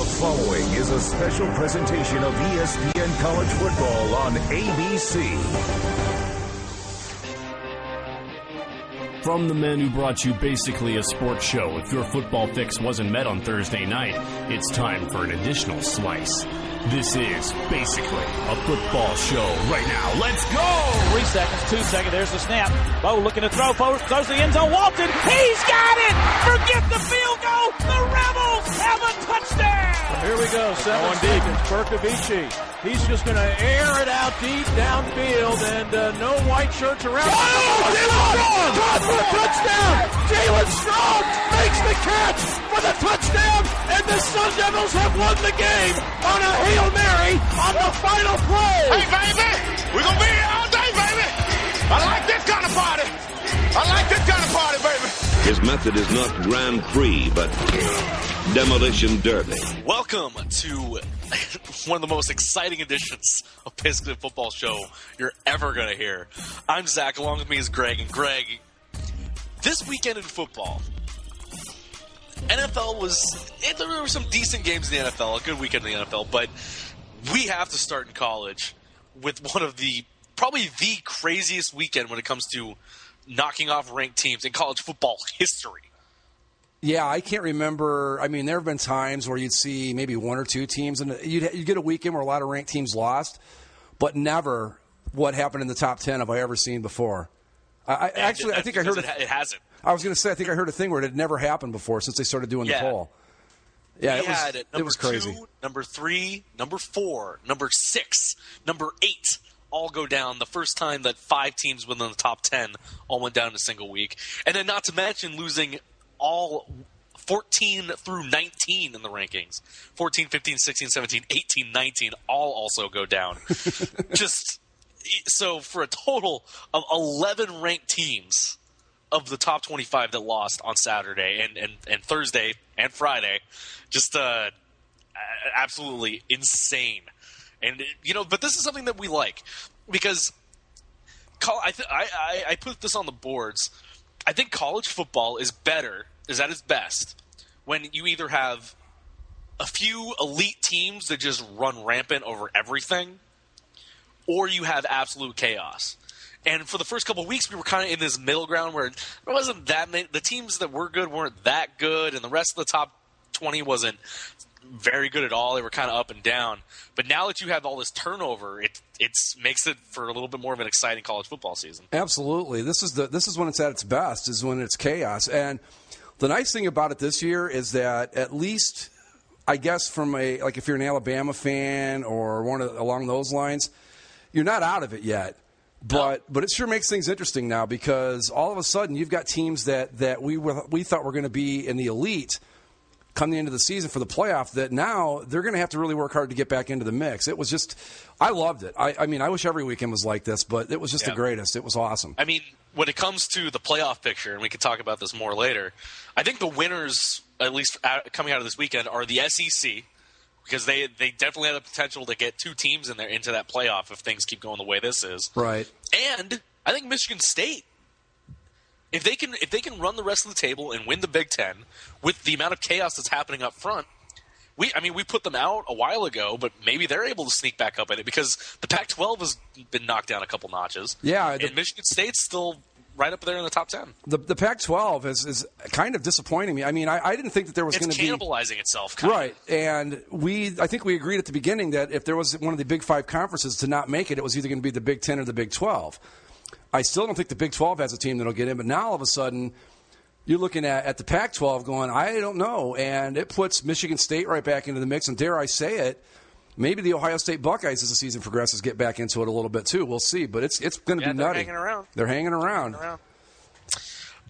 The following is a special presentation of ESPN College Football on ABC. From the men who brought you basically a sports show, if your football fix wasn't met on Thursday night, it's time for an additional slice. This is basically a football show right now. Let's go! 3 seconds, 2 seconds, there's the snap. Bo looking to throw, throws the end zone, Walton, he's got it! Forget the field goal! The Rebels have a touchdown! Here we go, 7 seconds, Berkovici. He's just going to air it out deep downfield, and no white shirts around. Oh, Jalen Strong! Caught for a touchdown! Jalen Strong makes the catch for the touchdown, and the Sun Devils have won the game on a Hail Mary on the final play. Hey, baby, we're going to be here all day, baby. I like this kind of party. I like this kind of party, baby. His method is not Grand Prix, but demolition derby. Welcome to one of the most exciting editions of Basically a Football Show you're ever going to hear. I'm Zach, along with me is Greg. And Greg, this weekend in football, there were some decent games in the NFL, a good weekend in the NFL, but we have to start in college with one of probably the craziest weekend when it comes to knocking off ranked teams in college football history. Yeah, I can't remember. I mean, there have been times where you'd see maybe one or two teams, and you'd get a weekend where a lot of ranked teams lost, but never what happened in the top 10 have I ever seen before. I think I heard it hasn't. I was going to say, I think I heard a thing where it had never happened before since they started doing the poll. Yeah, it was crazy. 2, number 3, number 4, number 6, number 8 all go down. The first time that 5 teams within the top 10 all went down in a single week. And then not to mention losing all 14 through 19 in the rankings. 14, 15, 16, 17, 18, 19 all also go down. So for a total of 11 ranked teams of the top 25 that lost on Saturday and Thursday and Friday, just absolutely insane. And but this is something that we like because I put this on the boards. I think college football is at its best when you either have a few elite teams that just run rampant over everything, or you have absolute chaos. And for the first couple of weeks, we were kind of in this middle ground where there wasn't that many. The teams that were good weren't that good, and the rest of the top 20 wasn't very good at all. They were kind of up and down. But now that you have all this turnover, it makes it for a little bit more of an exciting college football season. Absolutely. This is when it's at its best, is when it's chaos. And the nice thing about it this year is that at least, I guess, if you're an Alabama fan or one along those lines, you're not out of it yet. But it sure makes things interesting now because all of a sudden you've got teams that we thought were going to be in the elite come the end of the season for the playoff, that now they're going to have to really work hard to get back into the mix. It was just, I loved it. I mean, I wish every weekend was like this, but it was just the greatest. It was awesome. I mean, when it comes to the playoff picture, and we can talk about this more later, I think the winners, at least coming out of this weekend, are the SEC, because they definitely have the potential to get 2 teams in there into that playoff if things keep going the way this is. Right. And I think Michigan State, if they can run the rest of the table and win the Big Ten with the amount of chaos that's happening up front, we put them out a while ago, but maybe they're able to sneak back up in it because the Pac-12 has been knocked down a couple notches. Yeah, and Michigan State's still right up there in the top 10. The Pac-12 is kind of disappointing me. I mean, I didn't think that there was going to be... It's cannibalizing itself. Right, and I think we agreed at the beginning that if there was one of the Big 5 conferences to not make it, it was either going to be the Big 10 or the Big 12. I still don't think the Big 12 has a team that will get in, but now all of a sudden you're looking at the Pac-12 going, I don't know, and it puts Michigan State right back into the mix, and dare I say it, maybe the Ohio State Buckeyes, as the season progresses, get back into it a little bit too. We'll see, but it's going to be nutty. They're hanging around.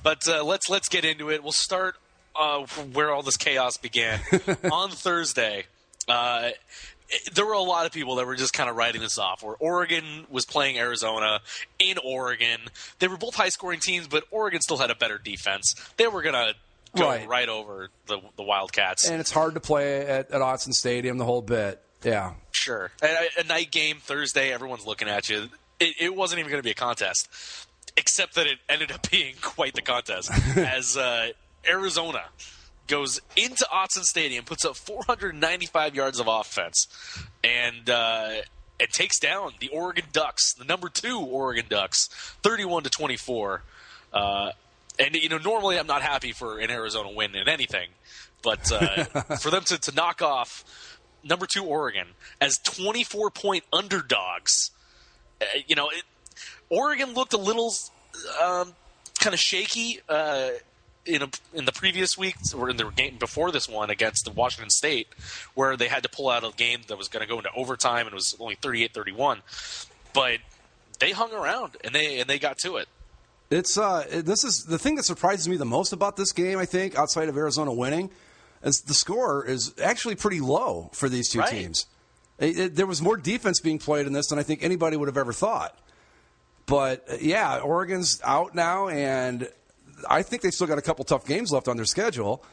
But let's get into it. We'll start where all this chaos began. On Thursday, there were a lot of people that were just kind of writing this off, where Oregon was playing Arizona in Oregon. They were both high-scoring teams, but Oregon still had a better defense. They were going to go right over the Wildcats. And it's hard to play at Autzen Stadium the whole bit. Yeah. Sure. A night game Thursday, everyone's looking at you. It wasn't even going to be a contest, except that it ended up being quite the contest as Arizona goes into Autzen Stadium, puts up 495 yards of offense, and it takes down the Oregon Ducks, the number 2 Oregon Ducks, 31-24. And normally I'm not happy for an Arizona win in anything, but for them to knock off number 2 Oregon as 24-point underdogs, Oregon looked a little kind of shaky in the previous week, or in the game before this one against the Washington State, where they had to pull out a game that was going to go into overtime and it was only 38-31. But they hung around and they got to it. This is the thing that surprises me the most about this game, I think, outside of Arizona winning, is the score is actually pretty low for these two teams. There was more defense being played in this than I think anybody would have ever thought. But, yeah, Oregon's out now, and I think they've still got a couple tough games left on their schedule.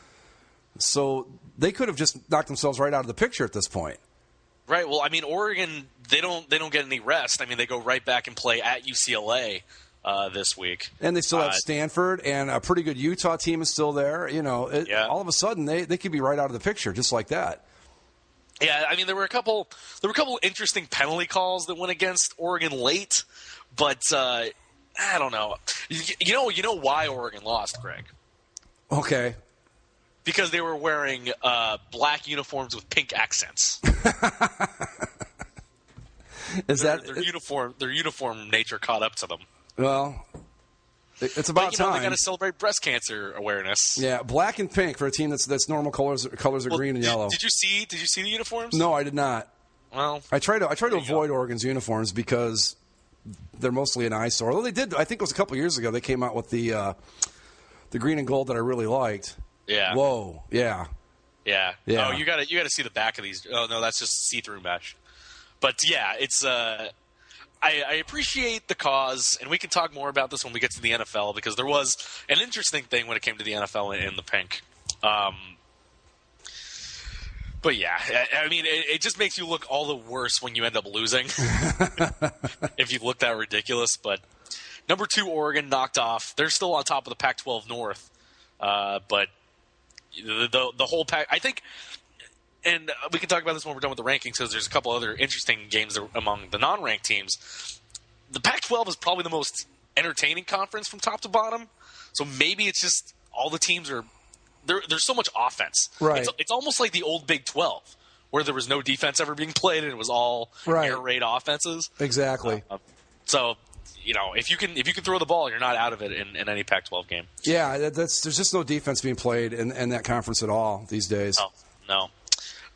So they could have just knocked themselves right out of the picture at this point. Right. Well, I mean, Oregon, they don't get any rest. I mean, they go right back and play at UCLA this week. And they still have Stanford, and a pretty good Utah team is still there. All of a sudden, they could be right out of the picture just like that. Yeah, I mean, there were a couple interesting penalty calls that went against Oregon late, but I don't know. You know why Oregon lost, Greg? Okay. Because they were wearing black uniforms with pink accents. Their uniform nature caught up to them? Well, it's about time. They got to celebrate breast cancer awareness. Yeah, black and pink for a team that's normal colors are green and yellow. Did you see the uniforms? No, I did not. Well, I try to avoid Oregon's uniforms because they're mostly an eyesore. Although they did, I think it was a couple years ago, they came out with the green and gold that I really liked. Yeah. Whoa. Yeah. Yeah. Oh, you got to see the back of these. Oh no, that's just see-through mesh. But yeah, it's I appreciate the cause, and we can talk more about this when we get to the NFL, because there was an interesting thing when it came to the NFL in the pink. But yeah, I mean, it just makes you look all the worse when you end up losing if you look that ridiculous. But number 2 Oregon knocked off. They're still on top of the Pac-12 North, but the whole pack, I think. And we can talk about this when we're done with the rankings, because there's a couple other interesting games among the non-ranked teams. The Pac-12 is probably the most entertaining conference from top to bottom. So maybe it's just all the teams are there's so much offense. Right. It's almost like the old Big 12, where there was no defense ever being played and it was all air raid offenses. Exactly. So if you can throw the ball, you're not out of it in any Pac-12 game. Yeah, there's just no defense being played in that conference at all these days. No.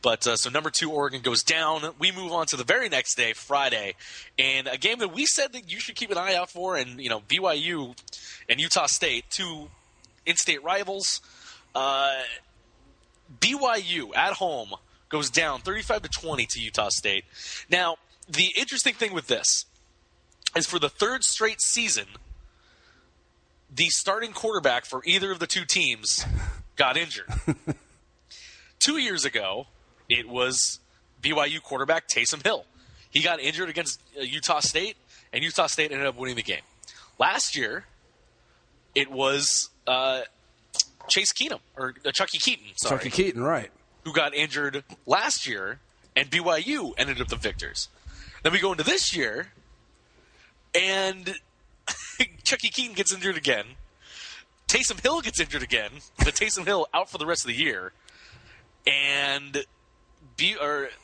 But so number 2 Oregon goes down. We move on to the very next day, Friday, and a game that we said that you should keep an eye out for, and BYU and Utah State, 2 in-state rivals. BYU at home goes down 35-20 to Utah State. Now, the interesting thing with this is, for the 3rd straight season, the starting quarterback for either of the 2 teams got injured. 2 years ago, it was BYU quarterback Taysom Hill. He got injured against Utah State, and Utah State ended up winning the game. Last year, it was Chase Keenum, or Chucky Keaton, sorry. Chucky Keaton, right. Who got injured last year, and BYU ended up the victors. Then we go into this year, and Chucky Keaton gets injured again. Taysom Hill gets injured again, but Taysom Hill out for the rest of the year. And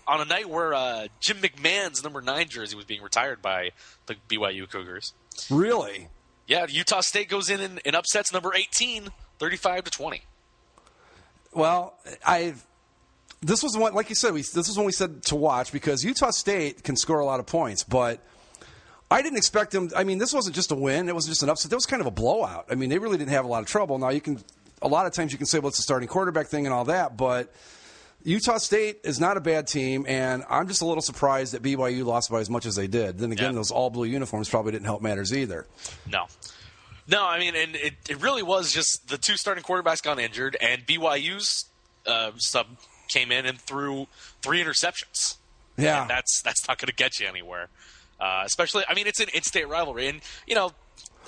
on a night where Jim McMahon's number 9 jersey was being retired by the BYU Cougars. Really? Yeah, Utah State goes in and upsets number 18, 35-20. Well, this was one, like you said, this was one we said to watch, because Utah State can score a lot of points, but I didn't expect them. I mean, this wasn't just a win; it wasn't just an upset. It was kind of a blowout. I mean, they really didn't have a lot of trouble. Now, a lot of times you can say, well, it's a starting quarterback thing and all that, but Utah State is not a bad team, and I'm just a little surprised that BYU lost by as much as they did. Then again, those all-blue uniforms probably didn't help matters either. No, I mean, and it really was just the 2 starting quarterbacks got injured, and BYU's sub came in and threw 3 interceptions. Yeah. And that's not going to get you anywhere. Especially, I mean, it's an in-state rivalry, and,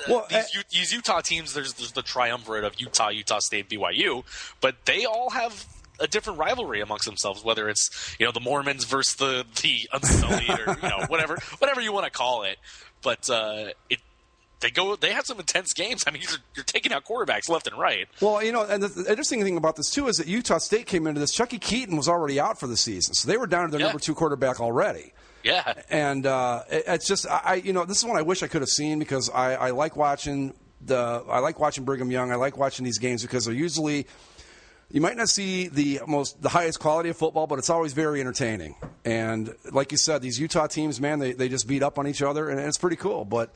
Well, these Utah teams, there's the triumvirate of Utah, Utah State, BYU, but they all have a different rivalry amongst themselves, whether it's the Mormons versus the Unsullied or whatever you want to call it. But they have some intense games. I mean, you're taking out quarterbacks left and right. Well, and the interesting thing about this too is that Utah State came into this. Chucky Keaton was already out for the season, so they were down to their number 2 quarterback already. Yeah, and it's just this is one I wish I could have seen because I like watching Brigham Young. I like watching these games because they're usually. You might not see the highest quality of football, but it's always very entertaining. And like you said, these Utah teams, man, they just beat up on each other, and it's pretty cool. But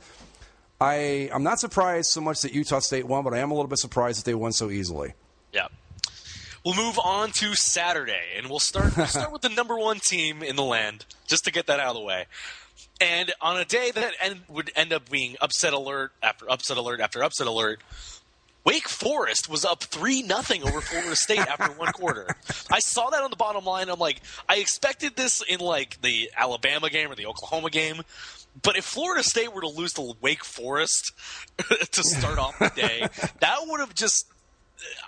I'm not surprised so much that Utah State won, but I am a little bit surprised that they won so easily. Yeah. We'll move on to Saturday, and we'll start with the number 1 team in the land, just to get that out of the way. And on a day that would end up being upset alert after upset alert after upset alert, Wake Forest was up 3-0 over Florida State after 1 quarter. I saw that on the bottom line. I'm like, I expected this in like the Alabama game or the Oklahoma game. But if Florida State were to lose to Wake Forest to start off the day, that would have just –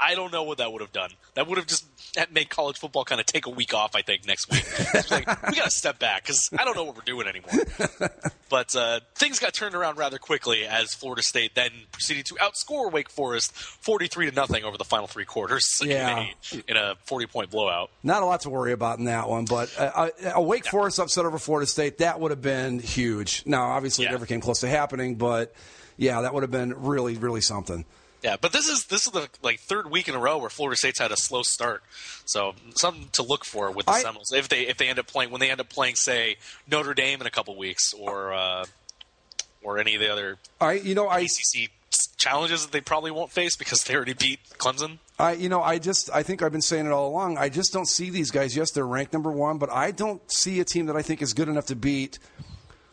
I don't know what that would have done. That would have just made college football kind of take a week off, I think, next week. It's like, we got to step back because I don't know what we're doing anymore. But things got turned around rather quickly as Florida State then proceeded to outscore Wake Forest 43-0 over the final 3 quarters in a 40-point blowout. Not a lot to worry about in that one, but a Wake Forest upset over Florida State, that would have been huge. Now, obviously, it never came close to happening, but, yeah, that would have been really, really something. Yeah, but this is the 3rd week in a row where Florida State's had a slow start, so something to look for with the Seminoles if they end up playing say Notre Dame in a couple weeks or any of the other ACC challenges that they probably won't face because they already beat Clemson. I think I've been saying it all along. I just don't see these guys. Yes, they're ranked number 1, but I don't see a team that I think is good enough to beat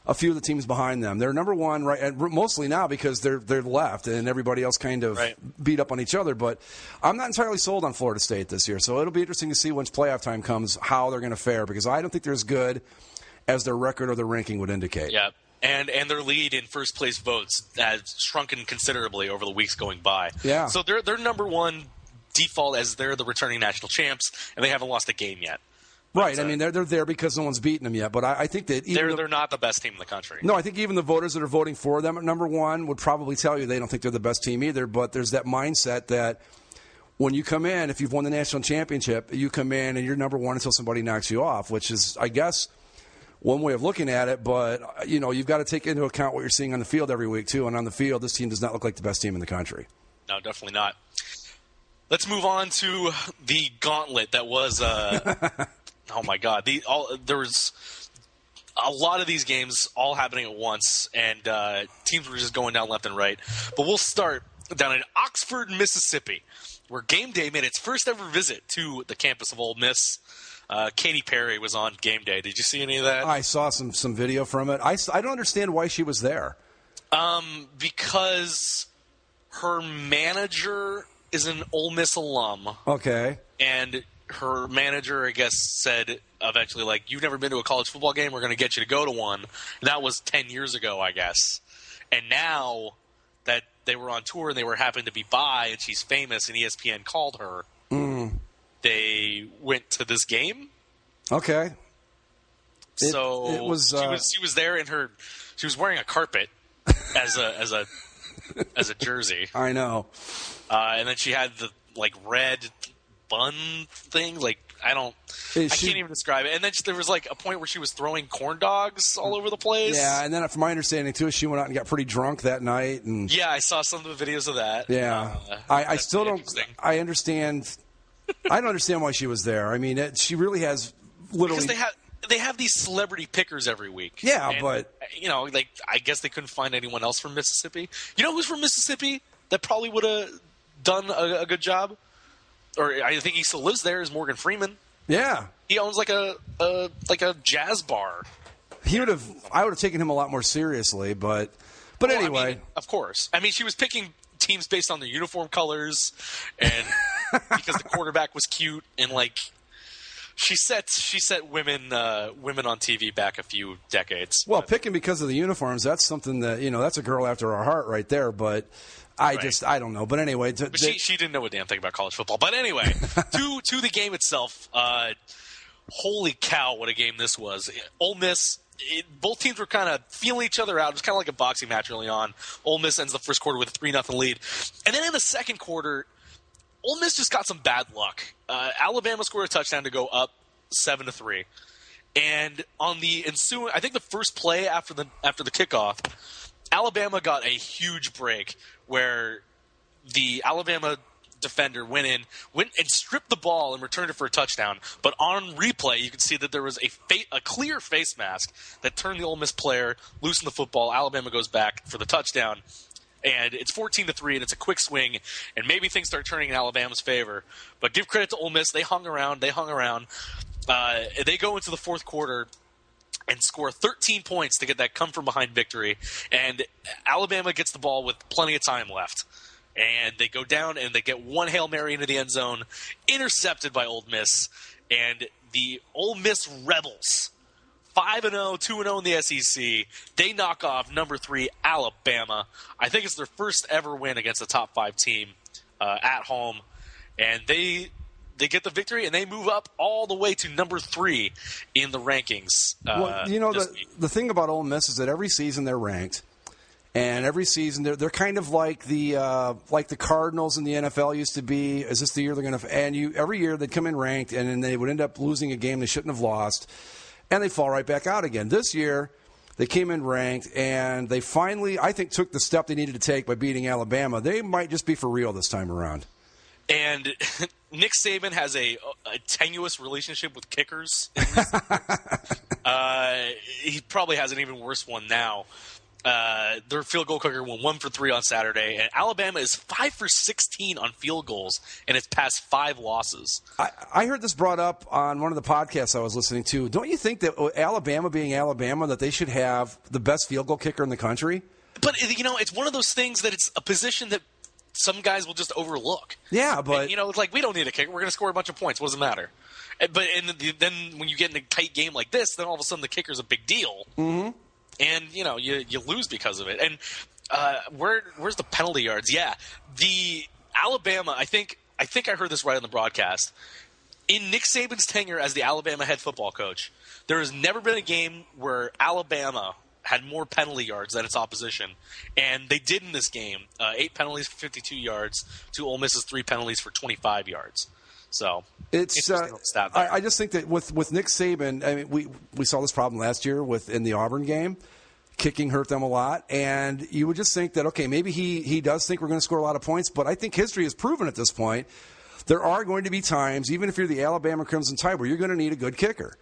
a few of the teams behind them. They're number 1, right? And mostly now because they're left and everybody else kind of beat up on each other. But I'm not entirely sold on Florida State this year. So it'll be interesting to see once playoff time comes how they're going to fare because I don't think they're as good as their record or their ranking would indicate. Yeah. And their lead in first place votes has shrunken considerably over the weeks going by. Yeah. So they're number 1 default as they're the returning national champs, and they haven't lost a game yet. Right. I mean, they're there because no one's beaten them yet. But I think that they're not the best team in the country. No, I think even the voters that are voting for them at number 1 would probably tell you they don't think they're the best team either. But there's that mindset that when you come in, if you've won the national championship, you come in and you're number 1 until somebody knocks you off, which is, I guess, one way of looking at it. But, you've got to take into account what you're seeing on the field every week, too. And on the field, this team does not look like the best team in the country. No, definitely not. Let's move on to the gauntlet that was oh my God! There was a lot of these games all happening at once, and teams were just going down left and right. But we'll start down in Oxford, Mississippi, where game day made its first ever visit to the campus of Ole Miss. Katy Perry was on game day. Did you see any of that? I saw some video from it. I don't understand why she was there. Because her manager is an Ole Miss alum. Okay. And her manager, I guess, said eventually, like, you've never been to a college football game? We're going to get you to go to one. And that was 10 years ago, I guess. And now that they were on tour and they were happened to be by and she's famous and ESPN called her, they went to this game. Okay. So it was, she was there in her – she was wearing a carpet as a jersey. I know. And then she had the, like, red bun thing. Like, I can't even describe it. And then there was, like, a point where she was throwing corn dogs all over the place. Yeah, and then from my understanding, too, she went out and got pretty drunk that night. And yeah, I saw some of the videos of that. Yeah. I still don't – I understand – I don't understand why she was there. I mean, she really has literally – Because they have these celebrity pickers every week. Yeah, and, but like, I guess they couldn't find anyone else from Mississippi. You know who's from Mississippi that probably would have done a good job? Or I think he still lives there. Is Morgan Freeman? Yeah, he owns like a jazz bar. I would have taken him a lot more seriously, but anyway, I mean, of course. I mean, she was picking teams based on their uniform colors, and because the quarterback was cute, and like. She set women on TV back a few decades. Well, picking because of the uniforms, that's something that, that's a girl after our heart right there. But I don't know. But anyway. But she didn't know a damn thing about college football. But anyway, to the game itself, holy cow, what a game this was. Ole Miss, both teams were kind of feeling each other out. It was kind of like a boxing match early on. Ole Miss ends the first quarter with a 3-0 lead. And then in the second quarter, Ole Miss just got some bad luck. Alabama scored a touchdown to go up 7-3, and on the ensuing, I think the first play after the kickoff, Alabama got a huge break where the Alabama defender went and stripped the ball and returned it for a touchdown. But on replay, you could see that there was a clear face mask that turned the Ole Miss player, loosened the football. Alabama goes back for the touchdown. And it's 14-3, and it's a quick swing, and maybe things start turning in Alabama's favor. But give credit to Ole Miss. They hung around. They go into the fourth quarter and score 13 points to get that come-from-behind victory. And Alabama gets the ball with plenty of time left. And they go down, and they get one Hail Mary into the end zone, intercepted by Ole Miss. And the Ole Miss Rebels, 5-0, 2-0 in the SEC. They knock off number 3 Alabama. I think it's their first ever win against a top 5 team at home, and they get the victory and they move up all the way to number 3 in the rankings. Well, the thing about Ole Miss is that every season they're ranked, and every season they're kind of like the Cardinals in the NFL used to be. Is this the year they're going to? And every year they'd come in ranked, and then they would end up losing a game they shouldn't have lost. And they fall right back out again. This year, they came in ranked, and they finally, I think, took the step they needed to take by beating Alabama. They might just be for real this time around. And Nick Saban has a tenuous relationship with kickers. He probably has an even worse one now. Their field goal kicker went 1 for 3 on Saturday, and Alabama is 5 for 16 on field goals, and it's past 5 losses. I heard this brought up on one of the podcasts I was listening to. Don't you think that Alabama being Alabama, that they should have the best field goal kicker in the country? But, it's one of those things that it's a position that some guys will just overlook. Yeah, but... And, it's like, we don't need a kicker. We're going to score a bunch of points. What does it matter? But then when you get in a tight game like this, then all of a sudden the kicker's a big deal. Mm-hmm. And, you lose because of it. And where's the penalty yards? Yeah, the Alabama, I think I heard this right on the broadcast. In Nick Saban's tenure as the Alabama head football coach, there has never been a game where Alabama had more penalty yards than its opposition. And they did in this game. 8 penalties for 52 yards to Ole Miss's 3 penalties for 25 yards. So it's I just think that with Nick Saban, I mean, we saw this problem last year in the Auburn game. Kicking hurt them a lot, and you would just think that, okay, maybe he does think we're going to score a lot of points, but I think history has proven at this point there are going to be times, even if you're the Alabama Crimson Tide, where you're going to need a good kicker.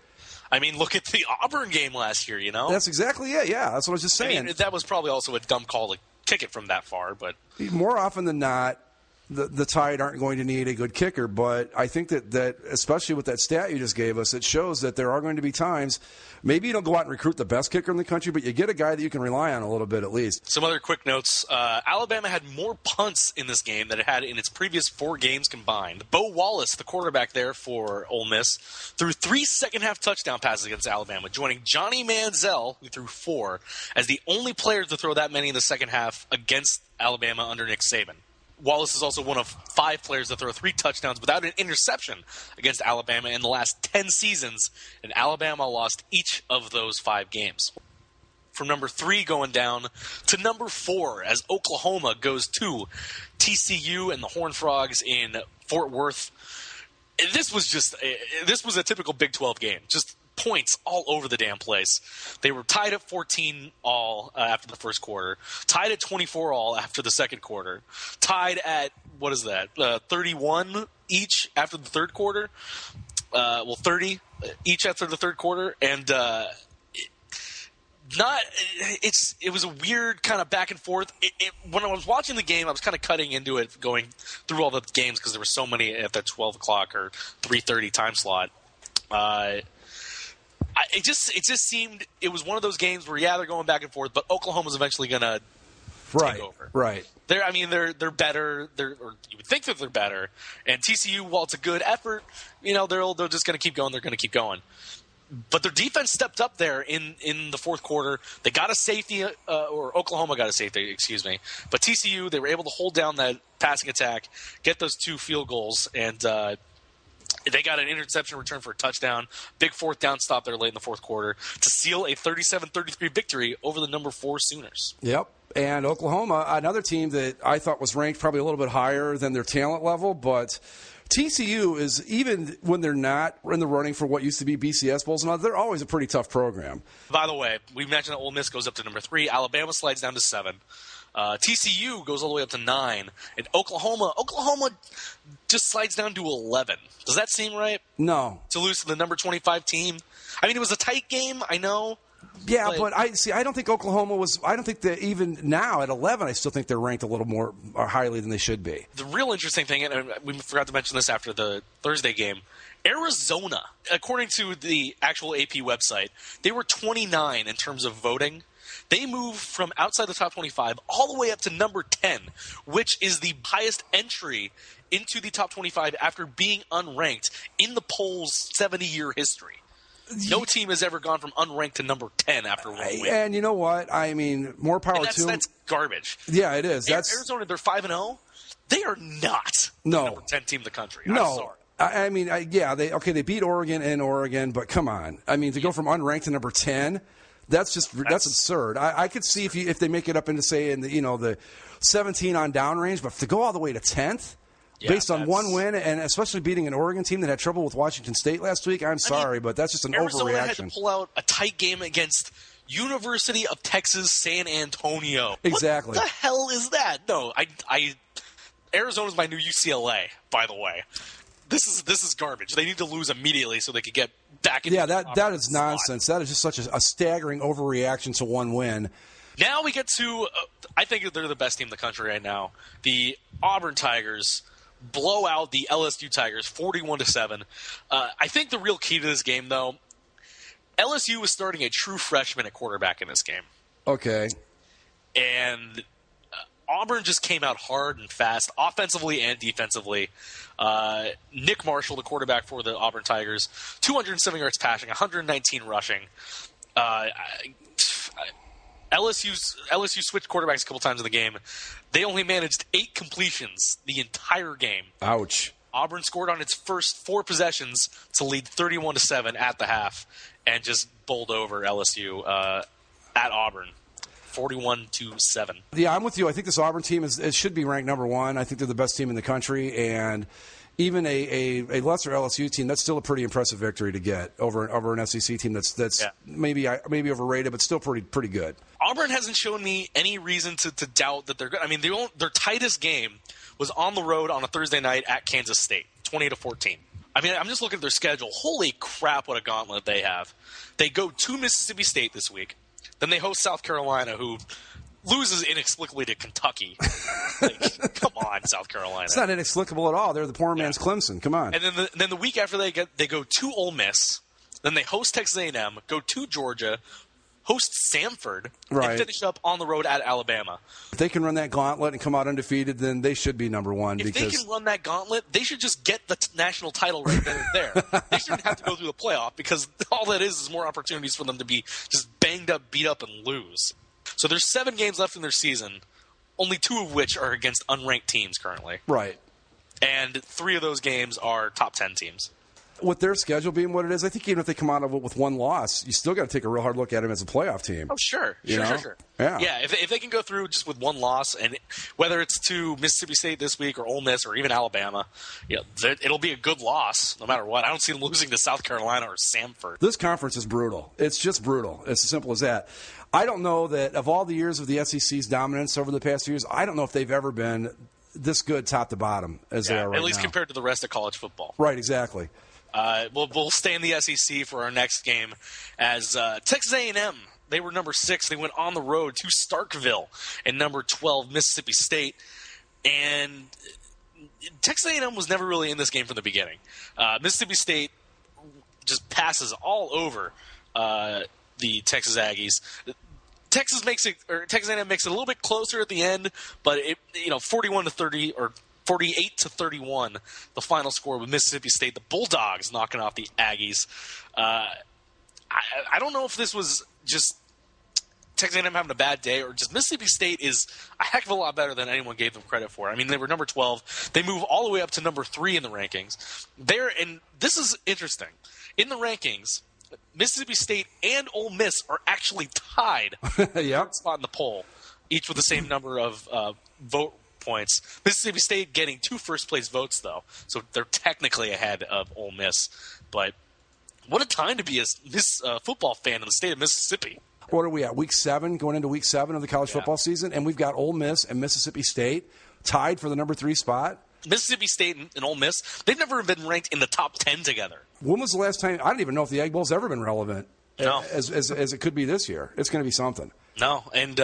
I mean, look at the Auburn game last year, That's exactly it, yeah. That's what I was just saying. I mean, that was probably also a dumb call to kick it from that far, but... More often than not, the Tide aren't going to need a good kicker, but I think that especially with that stat you just gave us, it shows that there are going to be times, maybe you don't go out and recruit the best kicker in the country, but you get a guy that you can rely on a little bit at least. Some other quick notes. Alabama had more punts in this game than it had in its previous 4 games combined. Bo Wallace, the quarterback there for Ole Miss, threw 3 second-half touchdown passes against Alabama, joining Johnny Manziel, who threw 4, as the only player to throw that many in the second half against Alabama under Nick Saban. Wallace is also one of 5 players to throw 3 touchdowns without an interception against Alabama in the last 10 seasons, and Alabama lost each of those 5 games. From number 3 going down to number 4 as Oklahoma goes to TCU and the Horned Frogs in Fort Worth. This was a typical Big 12 game. Just points all over the damn place. They were tied at 14 all after the first quarter, tied at 24 all after the second quarter, tied at 31 each after the third quarter. 30 each after the third quarter, and it was a weird kind of back and forth. When I was watching the game, I was kind of cutting into it, going through all the games because there were so many at that 12 o'clock or 3:30 time slot. It just seemed it was one of those games where they're going back and forth, but Oklahoma's eventually going to take over. Right. They're better. Or you would think that they're better. And TCU, while it's a good effort, they're just going to keep going. They're going to keep going. But their defense stepped up there in the fourth quarter. They got a safety, or Oklahoma got a safety, excuse me. But TCU, they were able to hold down that passing attack, get those 2 field goals, and they got an interception return for a touchdown. Big fourth down stop there late in the fourth quarter to seal a 37-33 victory over the number 4 Sooners. Yep. And Oklahoma, another team that I thought was ranked probably a little bit higher than their talent level, but TCU is, even when they're not in the running for what used to be BCS Bowls, and they're always a pretty tough program. By the way, we mentioned that Ole Miss goes up to number 3. Alabama slides down to 7. TCU goes all the way up to 9. And Oklahoma just slides down to 11. Does that seem right? No. To lose to the number 25 team? I mean, it was a tight game, I know. Yeah, but I don't think Oklahoma was – I don't think that even now at 11, I still think they're ranked a little more highly than they should be. The real interesting thing, and we forgot to mention this after the Thursday game, Arizona, according to the actual AP website, they were 29 in terms of voting. They moved from outside the top 25 all the way up to number 10, which is the highest entry into the top 25 after being unranked in the poll's 70-year history. No team has ever gone from unranked to number 10 after one win. And you know what? I mean, more power to them. That's garbage. Yeah, it is. Arizona, they're 5-0. They are not the number 10 team in the country. No. I'm sorry. I mean, they beat Oregon in Oregon, but come on. I mean, to go from unranked to number 10, that's absurd. I could see if they make it up into, say, in the 17 on downrange, but to go all the way to 10th, based on one win, and especially beating an Oregon team that had trouble with Washington State last week, I'm sorry, but that's just an Arizona overreaction. Had to pull out a tight game against University of Texas San Antonio. Exactly. What the hell is that? No, Arizona's my new UCLA, by the way. This is garbage. They need to lose immediately so they could get back into that is nonsense. That is just such a staggering overreaction to one win. Now we get to I think they're the best team in the country right now. The Auburn Tigers blow out the LSU Tigers 41-7. I think the real key to this game, though, LSU was starting a true freshman at quarterback in this game. Okay. And Auburn just came out hard and fast, offensively and defensively. Nick Marshall, the quarterback for the Auburn Tigers, 207 yards passing, 119 rushing. LSU switched quarterbacks a couple times in the game. They only managed 8 completions the entire game. Ouch. Auburn scored on its first 4 possessions to lead 31-7 at the half and just bowled over LSU at Auburn. 41-7. Yeah, I'm with you. I think this Auburn team should be ranked number 1. I think they're the best team in the country, and even a lesser LSU team, that's still a pretty impressive victory to get over an SEC team that's maybe overrated, but still pretty good. Auburn hasn't shown me any reason to doubt that they're good. I mean, their tightest game was on the road on a Thursday night at Kansas State, 20-14. I mean, I'm just looking at their schedule. Holy crap, what a gauntlet they have. They go to Mississippi State this week. Then they host South Carolina, who loses inexplicably to Kentucky. Come on, South Carolina. It's not inexplicable at all. They're the poor man's Clemson. Come on. And then the week after they go to Ole Miss. Then they host Texas A&M, go to Georgia, host Samford, and finish up on the road at Alabama. If they can run that gauntlet and come out undefeated, then they should be number 1. If they can run that gauntlet, they should just get the national title right then and there. They shouldn't have to go through the playoff because all that is more opportunities for them to be just banged up, beat up, and lose. So there's 7 games left in their season, only 2 of which are against unranked teams currently. Right. And 3 of those games are top 10 teams. With their schedule being what it is, I think even if they come out of it with 1 loss, you still got to take a real hard look at them as a playoff team. Oh, sure. Sure. Yeah. If they can go through just with 1 loss, and whether it's to Mississippi State this week or Ole Miss or even Alabama, it'll be a good loss no matter what. I don't see them losing to South Carolina or Samford. This conference is brutal. It's just brutal. It's as simple as that. I don't know that of all the years of the SEC's dominance over the past few years, I don't know if they've ever been this good top to bottom as they are right now. At least compared to the rest of college football. Right, exactly. We'll stay in the SEC for our next game as Texas A&M. They were number 6. They went on the road to Starkville and number 12 Mississippi State. And Texas A&M was never really in this game from the beginning. Mississippi State just passes all over the Texas Aggies. Texas A&M makes it a little bit closer at the end, but 41-30 or 48-31, the final score with Mississippi State, the Bulldogs knocking off the Aggies. I don't know if this was just Texas A&M having a bad day or just Mississippi State is a heck of a lot better than anyone gave them credit for. I mean, they were number 12. They move all the way up to number 3 in the rankings. And this is interesting. In the rankings, Mississippi State and Ole Miss are actually tied yep. spot in the poll, each with the same number of vote points. Mississippi State getting 2 first-place votes, though, so they're technically ahead of Ole Miss. But what a time to be a football fan in the state of Mississippi. What are we at, week 7, going into week 7 of the college football season? And we've got Ole Miss and Mississippi State tied for the number 3 spot. Mississippi State and Ole Miss, they've never been ranked in the top 10 together. When was the last time? I don't even know if the Egg Bowl's ever been relevant as it could be this year. It's going to be something. No, and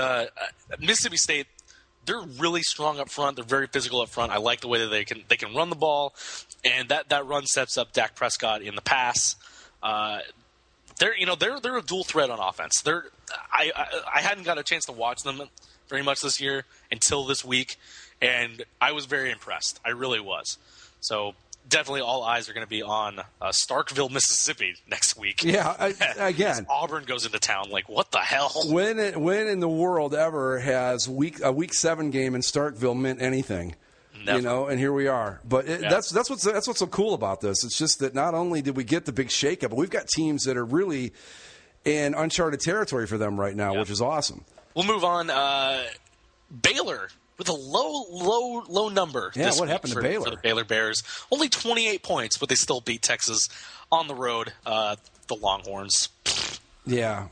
Mississippi State, they're really strong up front. They're very physical up front. I like the way that they can run the ball, and that run sets up Dak Prescott in the pass. They're a dual threat on offense. I hadn't got a chance to watch them very much this year until this week, and I was very impressed. I really was. So definitely all eyes are going to be on Starkville, Mississippi next week. Yeah, again. Auburn goes into town. Like, what the hell? When in the world ever has a week 7 game in Starkville meant anything? Never. And here we are. But that's what's so cool about this. It's just that not only did we get the big shakeup, but we've got teams that are really in uncharted territory for them right now, which is awesome. We'll move on. Baylor with a low number. Yeah, what happened to Baylor? For the Baylor Bears. Only 28 points, but they still beat Texas on the road. The Longhorns. Yeah.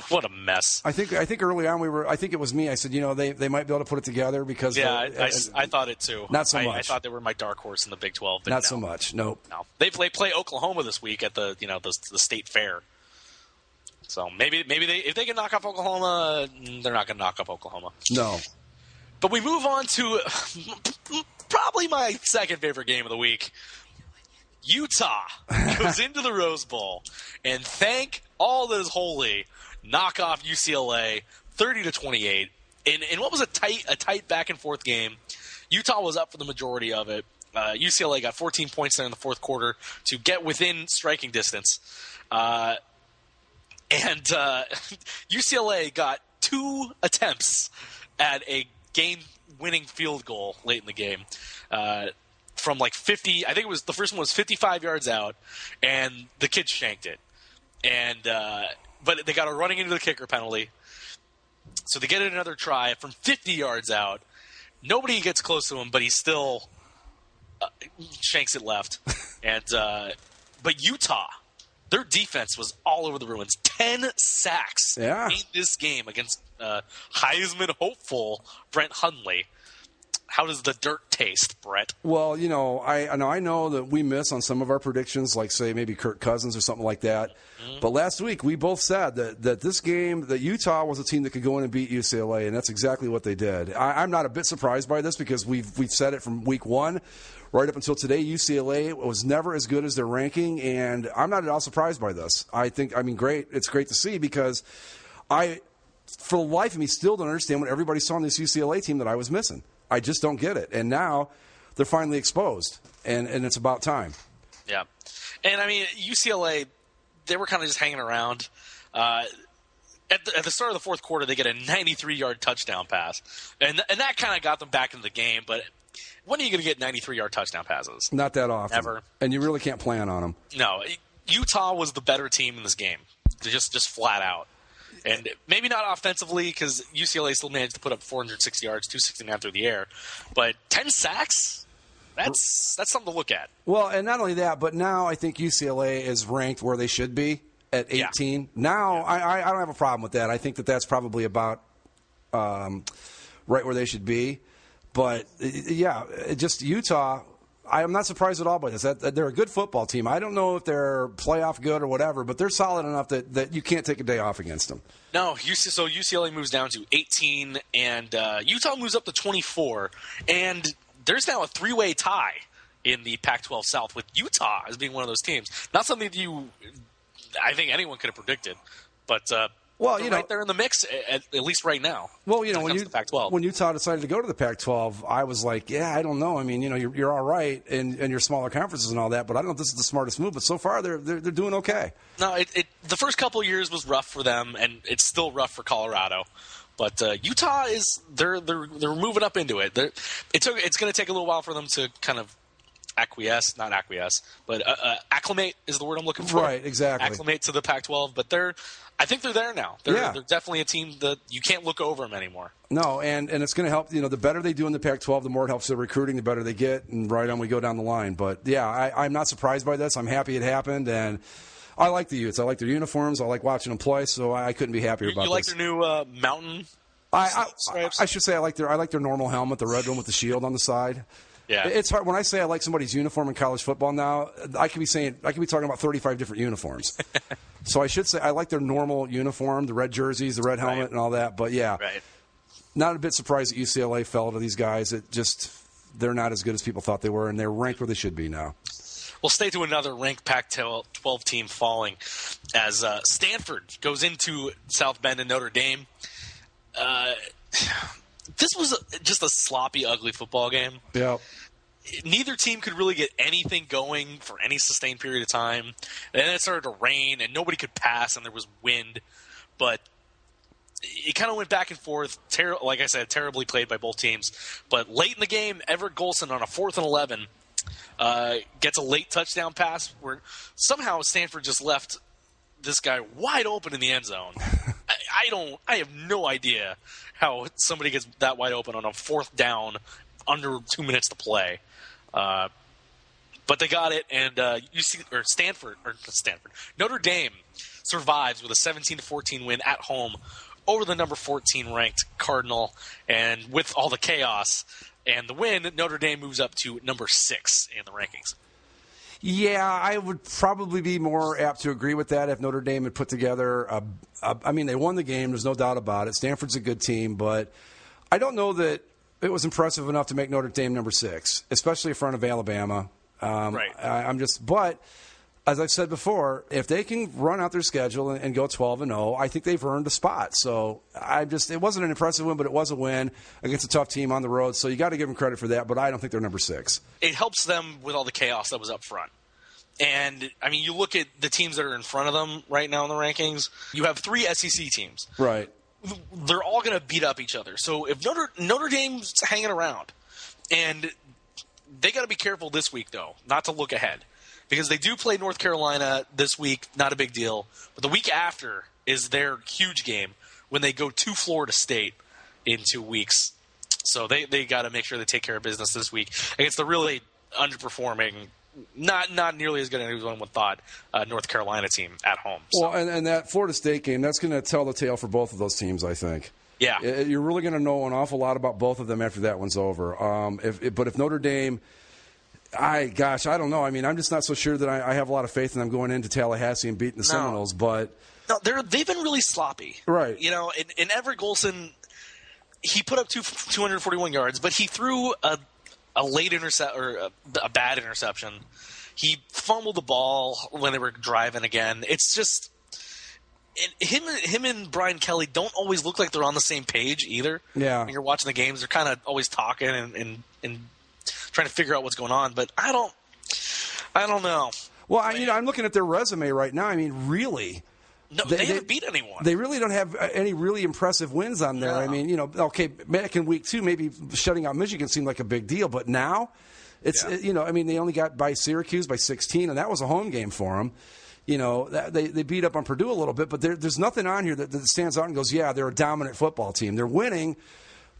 What a mess. I think early on I think it was me. I said, they might be able to put it together because I thought it too. Not so much. I thought they were my dark horse in the Big 12. But not so much. Nope. No. They play Oklahoma this week at the state fair. So maybe if they can knock off Oklahoma, they're not going to knock off Oklahoma. No. But we move on to probably my second favorite game of the week. Utah goes into the Rose Bowl and thank all that is holy, knock off UCLA 30-28 in what was a tight back and forth game. Utah was up for the majority of it. UCLA got 14 points there in the fourth quarter to get within striking distance. And UCLA got 2 attempts at a game-winning field goal late in the game. From like 50, I think it was the first one was 55 yards out, and the kids shanked it. And but they got a running into the kicker penalty, so they get another try from 50 yards out. Nobody gets close to him, but he still shanks it left. And but Utah, their defense was all over the ruins. 10 sacks in this game against Heisman hopeful Brett Hundley. How does the dirt taste, Brett? Well, I know that we miss on some of our predictions, like, say, maybe Kirk Cousins or something like that. Mm-hmm. But last week, we both said that this game, that Utah was a team that could go in and beat UCLA, and that's exactly what they did. I'm not a bit surprised by this because we've said it from week 1 right up until today. UCLA was never as good as their ranking, and I'm not at all surprised by this. Great. It's great to see because for the life of me, still don't understand what everybody saw in this UCLA team that I was missing. I just don't get it. And now they're finally exposed, and it's about time. Yeah. And, UCLA, they were kind of just hanging around. At the start of the fourth quarter, they get a 93-yard touchdown pass. And that kind of got them back into the game. But when are you going to get 93-yard touchdown passes? Not that often. Never. And you really can't plan on them. No. Utah was the better team in this game, just flat out. And maybe not offensively because UCLA still managed to put up 460 yards, 269 through the air. But 10 sacks, that's something to look at. Well, and not only that, but now I think UCLA is ranked where they should be at 18. Yeah. Now I don't have a problem with that. I think that's probably about right where they should be. But, just Utah – I'm not surprised at all by this. They're a good football team. I don't know if they're playoff good or whatever, but they're solid enough that you can't take a day off against them. No, so UCLA moves down to 18, and Utah moves up to 24, and there's now a 3-way tie in the Pac-12 South with Utah as being one of those teams. Not something that I think anyone could have predicted, but Well, they're right there in the mix, at least right now. Well, when Utah decided to go to the Pac-12, I was like, yeah, I don't know. I mean, you're all right in your smaller conferences and all that, but I don't know if this is the smartest move. But so far, they're doing okay. No, the first couple of years was rough for them, and it's still rough for Colorado. But Utah they're moving up into it. It's going to take a little while for them to kind of acclimate is the word I'm looking for. Right, exactly. Acclimate to the Pac-12, but I think they're there now. They're definitely a team that you can't look over them anymore. No, and it's going to help. The better they do in the Pac-12, the more it helps their recruiting, the better they get, and right on we go down the line. But, yeah, I'm not surprised by this. I'm happy it happened, and I like the Utes. I like their uniforms. I like watching them play, so I couldn't be happier about this. You like their new mountain stripes? I should say I like their normal helmet, the red one with the shield on the side. Yeah. It's hard when I say I like somebody's uniform in college football now. I could be talking about 35 different uniforms. So I should say I like their normal uniform, the red jerseys, the red helmet, and all that. But yeah, not a bit surprised that UCLA fell to these guys. They're not as good as people thought they were, and they're ranked where they should be now. We'll stay to another ranked Pac-12 team falling as Stanford goes into South Bend and Notre Dame. This was just a sloppy, ugly football game. Yeah. Neither team could really get anything going for any sustained period of time. And then it started to rain, and nobody could pass, and there was wind. But it kind of went back and forth. Like I said, terribly played by both teams. But late in the game, Everett Golson on a 4th and 11 gets a late touchdown pass where somehow Stanford just left this guy wide open in the end zone. I have no idea how somebody gets that wide open on a 4th down under 2 minutes to play. But they got it, and Notre Dame survives with a 17-14 win at home over the number 14 ranked Cardinal, and with all the chaos and the win, Notre Dame moves up to number 6 in the rankings. Yeah, I would probably be more apt to agree with that if Notre Dame had put together they won the game. There's no doubt about it. Stanford's a good team, but I don't know that it was impressive enough to make Notre Dame number 6, especially in front of Alabama. Right. But as I've said before, if they can run out their schedule and go 12-0, I think they've earned a spot. So it wasn't an impressive win, but it was a win against a tough team on the road. So you got to give them credit for that, but I don't think they're number 6. It helps them with all the chaos that was up front. And, you look at the teams that are in front of them right now in the rankings. You have 3 SEC teams. Right. They're all going to beat up each other. So if Notre Dame's hanging around, and they got to be careful this week, though, not to look ahead. Because they do play North Carolina this week, not a big deal. But the week after is their huge game when they go to Florida State in 2 weeks. So they got to make sure they take care of business this week against the really underperforming, not nearly as good as anyone would thought, North Carolina team at home. So. Well, and that Florida State game, that's going to tell the tale for both of those teams, I think. Yeah. You're really going to know an awful lot about both of them after that one's over. But if Notre Dame... I don't know. I'm just not so sure that I have a lot of faith in them going into Tallahassee and beating the Seminoles. But they've been really sloppy, right? In Everett Golson, he put up 241 yards, but he threw a late a bad interception. He fumbled the ball when they were driving again. It's just him and Brian Kelly don't always look like they're on the same page either. Yeah, when you're watching the games, they're kind of always talking and trying to figure out what's going on, but I don't know. Well, I'm looking at their resume right now. Really, no, they haven't beat anyone. They really don't have any really impressive wins on there. No. Okay, back in week 2, maybe shutting out Michigan seemed like a big deal, but now it's they only got by Syracuse by 16, and that was a home game for them. They beat up on Purdue a little bit, but there's nothing on here that stands out and goes, yeah, they're a dominant football team. They're winning,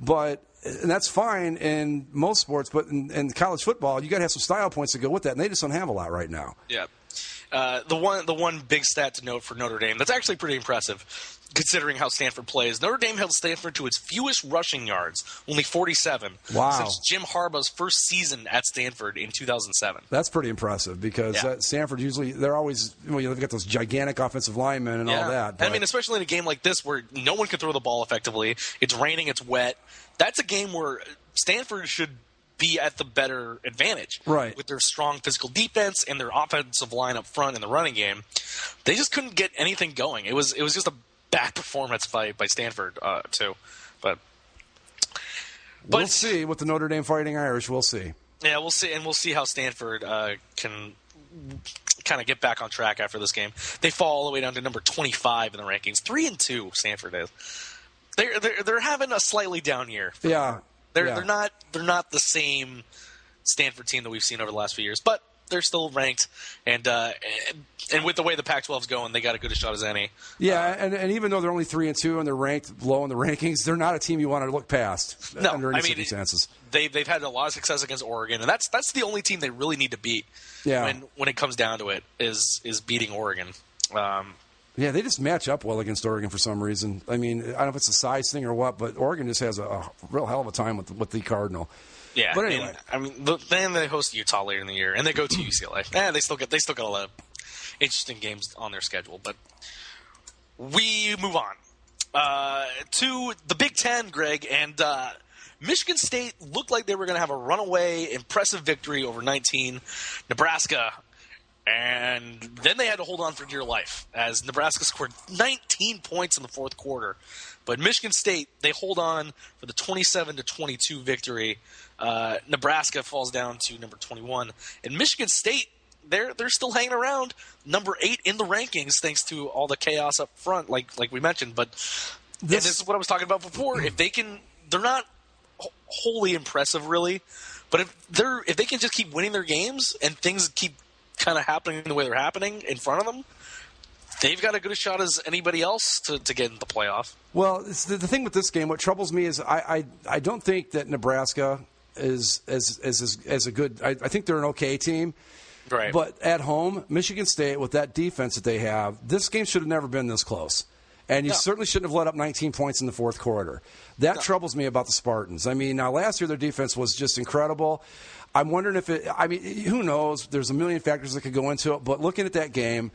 and that's fine in most sports, but in college football, you got to have some style points to go with that, and they just don't have a lot right now. Yeah. The one big stat to note for Notre Dame that's actually pretty impressive, considering how Stanford plays. Notre Dame held Stanford to its fewest rushing yards, only 47, since Jim Harbaugh's first season at Stanford in 2007. That's pretty impressive because Stanford usually they've got those gigantic offensive linemen and all that. But especially in a game like this where no one can throw the ball effectively, it's raining, it's wet. That's a game where Stanford should be at the better advantage, right? With their strong physical defense and their offensive line up front in the running game. They just couldn't get anything going. It was just bad performance by Stanford too. But we'll see with the Notre Dame Fighting Irish. We'll see. Yeah, we'll see, and we'll see how Stanford can kind of get back on track after this game. They fall all the way down to number 25 in the rankings. 3-2, Stanford is. They're having a slightly down year. Yeah, they're not the same Stanford team that we've seen over the last few years, but they're still ranked, and with the way the Pac-12 is going, they got as good a shot as any. Yeah, and even though they're only 3-2 and they're ranked low in the rankings, they're not a team you want to look past under any circumstances. They've had a lot of success against Oregon, and that's the only team they really need to beat. Yeah. When it comes down to it, is beating Oregon. Yeah, they just match up well against Oregon for some reason. I mean, I don't know if it's a size thing or what, but Oregon just has a real hell of a time with the Cardinal. Yeah, but anyway, then they host Utah later in the year, and they go to UCLA. They still got a lot of interesting games on their schedule. But we move on to the Big Ten, Greg, and Michigan State looked like they were going to have a runaway, impressive victory over 19 Nebraska, and then they had to hold on for dear life as Nebraska scored 19 points in the fourth quarter. But Michigan State, they hold on for the 27-22 victory. Nebraska falls down to number 21. And Michigan State, they're still hanging around number 8 in the rankings thanks to all the chaos up front, like we mentioned. But this is what I was talking about before. If they can, they're not wholly impressive, really. But if they can just keep winning their games and things keep kind of happening the way they're happening in front of them, they've got as good a shot as anybody else to get in the playoff. Well, the thing with this game, what troubles me is I don't think that Nebraska is as a good. I think they're an okay team. Right. But at home, Michigan State, with that defense that they have, this game should have never been this close. And you certainly shouldn't have let up 19 points in the fourth quarter. That troubles me about the Spartans. I mean, now last year their defense was just incredible. I'm wondering if who knows? There's a million factors that could go into it. But looking at that game,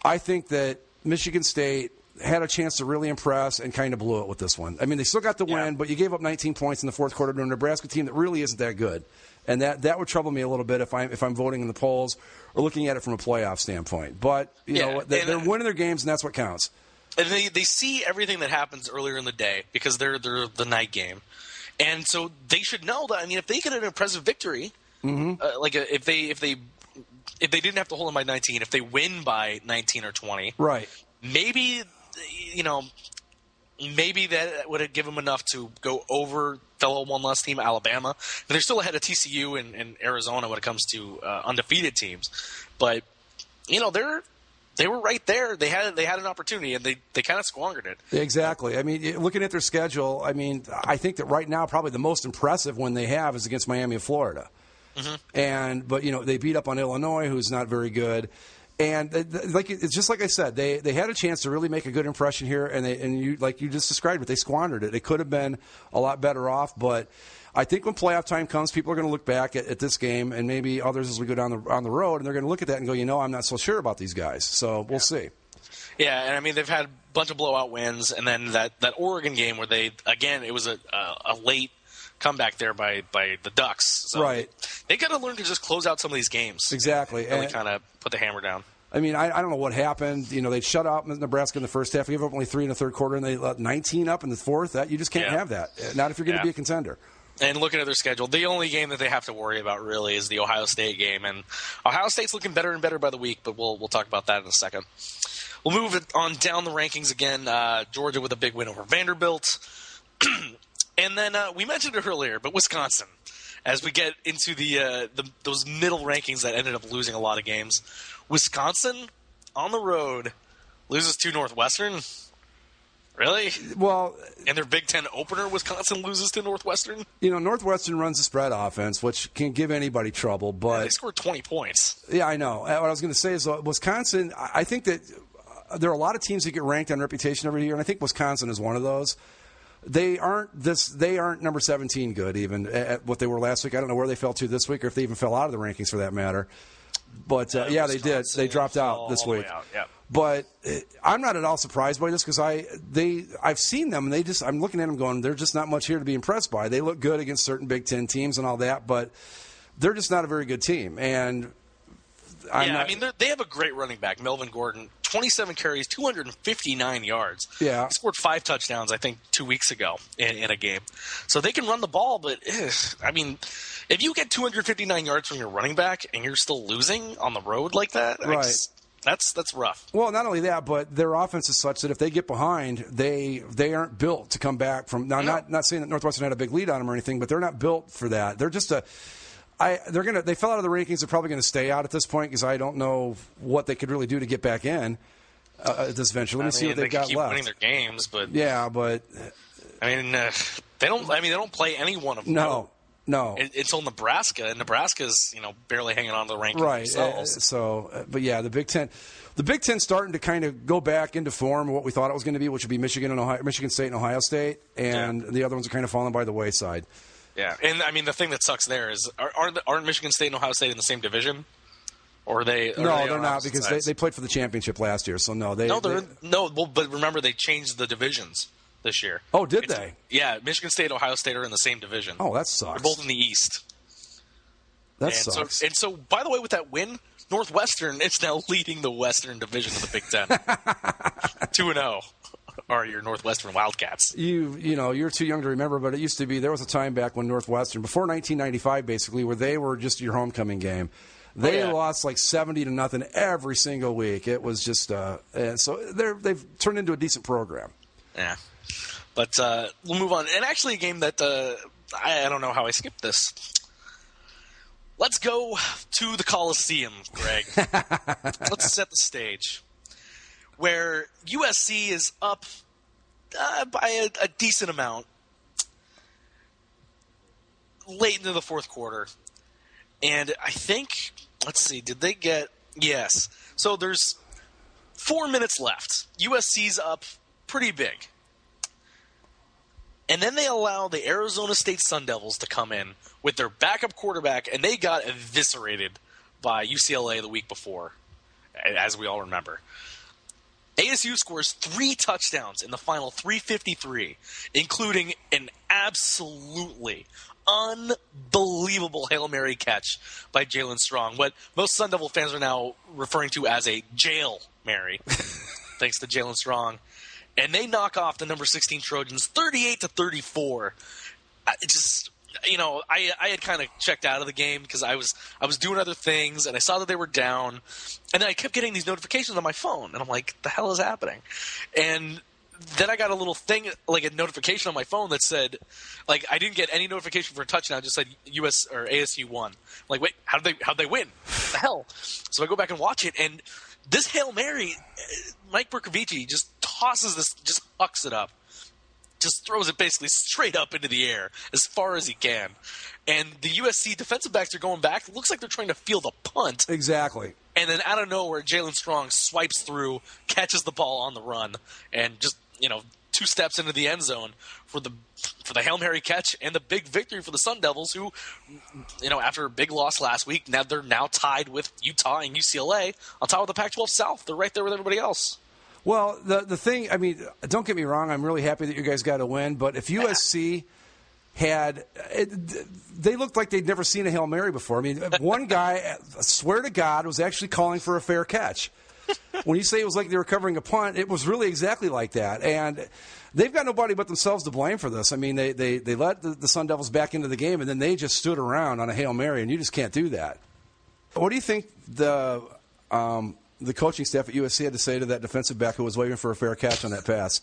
I think that Michigan State had a chance to really impress and kind of blew it with this one. I mean, they still got the win, but you gave up 19 points in the fourth quarter to a Nebraska team that really isn't that good. And that would trouble me a little bit if I'm voting in the polls or looking at it from a playoff standpoint. But you know, they're winning their games, and that's what counts. And they see everything that happens earlier in the day because they're the night game, and so they should know that. I mean, if they get an impressive victory, like if they didn't have to hold them by 19, if they win by 19 or 20, right? Maybe that would have given them enough to go over fellow one-loss team Alabama. But they're still ahead of TCU and Arizona when it comes to undefeated teams. But they were right there. They had an opportunity, and they kind of squandered it. Exactly. I mean, looking at their schedule, I mean, I think that right now probably the most impressive one they have is against Miami of Florida. But they beat up on Illinois, who's not very good. And it's just like I said, they had a chance to really make a good impression here, and you like you just described it, they squandered it. They could have been a lot better off, but I think when playoff time comes, people are going to look back at this game, and maybe others as we go on the road, and they're going to look at that and go, I'm not so sure about these guys. So we'll see. Yeah, and I mean they've had a bunch of blowout wins, and then that Oregon game where it was a late comeback there by the Ducks. So right. They got to learn to just close out some of these games. Exactly. Really kind of put the hammer down. I mean, I don't know what happened. They shut out Nebraska in the first half. They gave up only 3 in the third quarter, and they let 19 up in the fourth. You just can't have that. Not if you're going to be a contender. And looking at their schedule, the only game that they have to worry about really is the Ohio State game. And Ohio State's looking better and better by the week, but we'll talk about that in a second. We'll move it on down the rankings again. Georgia with a big win over Vanderbilt. And then we mentioned it earlier, but Wisconsin, as we get into those middle rankings that ended up losing a lot of games. Wisconsin on the road loses to Northwestern. Really? Well, and their Big Ten opener, Wisconsin loses to Northwestern? Northwestern runs the spread offense, which can give anybody trouble. But they scored 20 points. Yeah, I know. What I was going to say is Wisconsin, I think that there are a lot of teams that get ranked on reputation every year, and I think Wisconsin is one of those. They aren't number 17 good even at what they were last week. I don't know where they fell to this week or if they even fell out of the rankings for that matter. But they did. They dropped out this week. Yep. But I'm not at all surprised by this because I've seen them and I'm looking at them going, they're just not much here to be impressed by. They look good against certain Big Ten teams and all that, but they're just not a very good team. And they have a great running back, Melvin Gordon. 27 carries, 259 yards. Yeah. He scored 5 touchdowns, I think, 2 weeks ago in a game. So they can run the ball, but, I mean, if you get 259 yards from your running back and you're still losing on the road like that, right. That's rough. Well, not only that, but their offense is such that if they get behind, they aren't built to come back from. Now, not saying that Northwestern had a big lead on them or anything, but they're not built for that. They're just they fell out of the rankings. They're probably going to stay out at this point because I don't know what they could really do to get back in at this venture. Let me see what they've got keep left. Winning their games, but I mean, they don't play any one of them. No. Until Nebraska, and Nebraska's barely hanging on to the rankings right. themselves. But yeah, the Big Ten. The Big Ten's starting to kind of go back into form of what we thought it was going to be, which would be Michigan State and Ohio State, and the other ones are kind of falling by the wayside. Yeah, and I mean the thing that sucks there is aren't Michigan State and Ohio State in the same division? Or they're not because they played for the championship last year. So no. But remember they changed the divisions this year. Oh, did they? Yeah, Michigan State and Ohio State are in the same division. Oh, that sucks. They're both in the East. That sucks. So, by the way, with that win, Northwestern is now leading the Western Division of the Big Ten. 2-0 are your Northwestern Wildcats. You're too young to remember, but it used to be there was a time back when Northwestern, before 1995, basically, where they were just your homecoming game. They lost like 70-0 every single week. It was just so they've turned into a decent program. Yeah. But we'll move on. And actually a game that I don't know how I skipped this. Let's go to the Coliseum, Greg. Let's set the stage. Where USC is up by a decent amount late into the fourth quarter. And I think, let's see, did they get – yes. So there's 4 minutes left. USC's up pretty big. And then they allow the Arizona State Sun Devils to come in with their backup quarterback, and they got eviscerated by UCLA the week before, as we all remember. ASU scores 3 touchdowns in the final 3:53, including an absolutely unbelievable Hail Mary catch by Jalen Strong, what most Sun Devil fans are now referring to as a jail Mary, thanks to Jalen Strong. And they knock off the number 16 Trojans 38-34. I had kind of checked out of the game because I was doing other things, and I saw that they were down, and then I kept getting these notifications on my phone, and I'm like, the hell is happening? And then I got a little thing, like a notification on my phone that said, like, I didn't get any notification for a touchdown, it just said US or ASU won. I'm like, wait, how'd they win? What the hell? So I go back and watch it, and this Hail Mary, Mike Bercovici just tosses this, just hucks it up. Just throws it basically straight up into the air as far as he can. And the USC defensive backs are going back. It looks like they're trying to field a punt. Exactly. And then out of nowhere, Jalen Strong swipes through, catches the ball on the run, and just, 2 steps into the end zone for the Hail Mary catch and the big victory for the Sun Devils, who, after a big loss last week, now they're tied with Utah and UCLA on top of the Pac-12 South. They're right there with everybody else. Well, the thing, I mean, don't get me wrong, I'm really happy that you guys got a win, but if USC they looked like they'd never seen a Hail Mary before. I mean, one guy, I swear to God, was actually calling for a fair catch. When you say it was like they were covering a punt, it was really exactly like that. And they've got nobody but themselves to blame for this. I mean, they let the Sun Devils back into the game, and then they just stood around on a Hail Mary, and you just can't do that. What do you think the coaching staff at USC had to say to that defensive back who was waiting for a fair catch on that pass?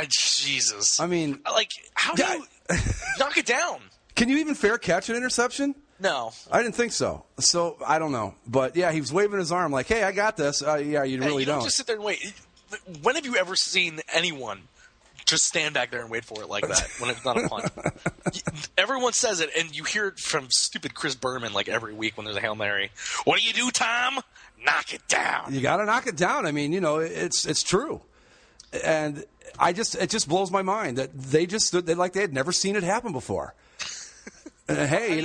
Jesus. I mean, how do you knock it down? Can you even fair catch an interception? No. I didn't think so. So, I don't know. But, yeah, he was waving his arm like, hey, I got this. Yeah, you really don't. Just sit there and wait. When have you ever seen anyone just stand back there and wait for it like that when it's not a punt? Everyone says it, and you hear it from stupid Chris Berman like every week when there's a Hail Mary. What do you do, Tom? Knock it down. You got to knock it down. I mean, it's true. And it just blows my mind that they had never seen it happen before. Hey,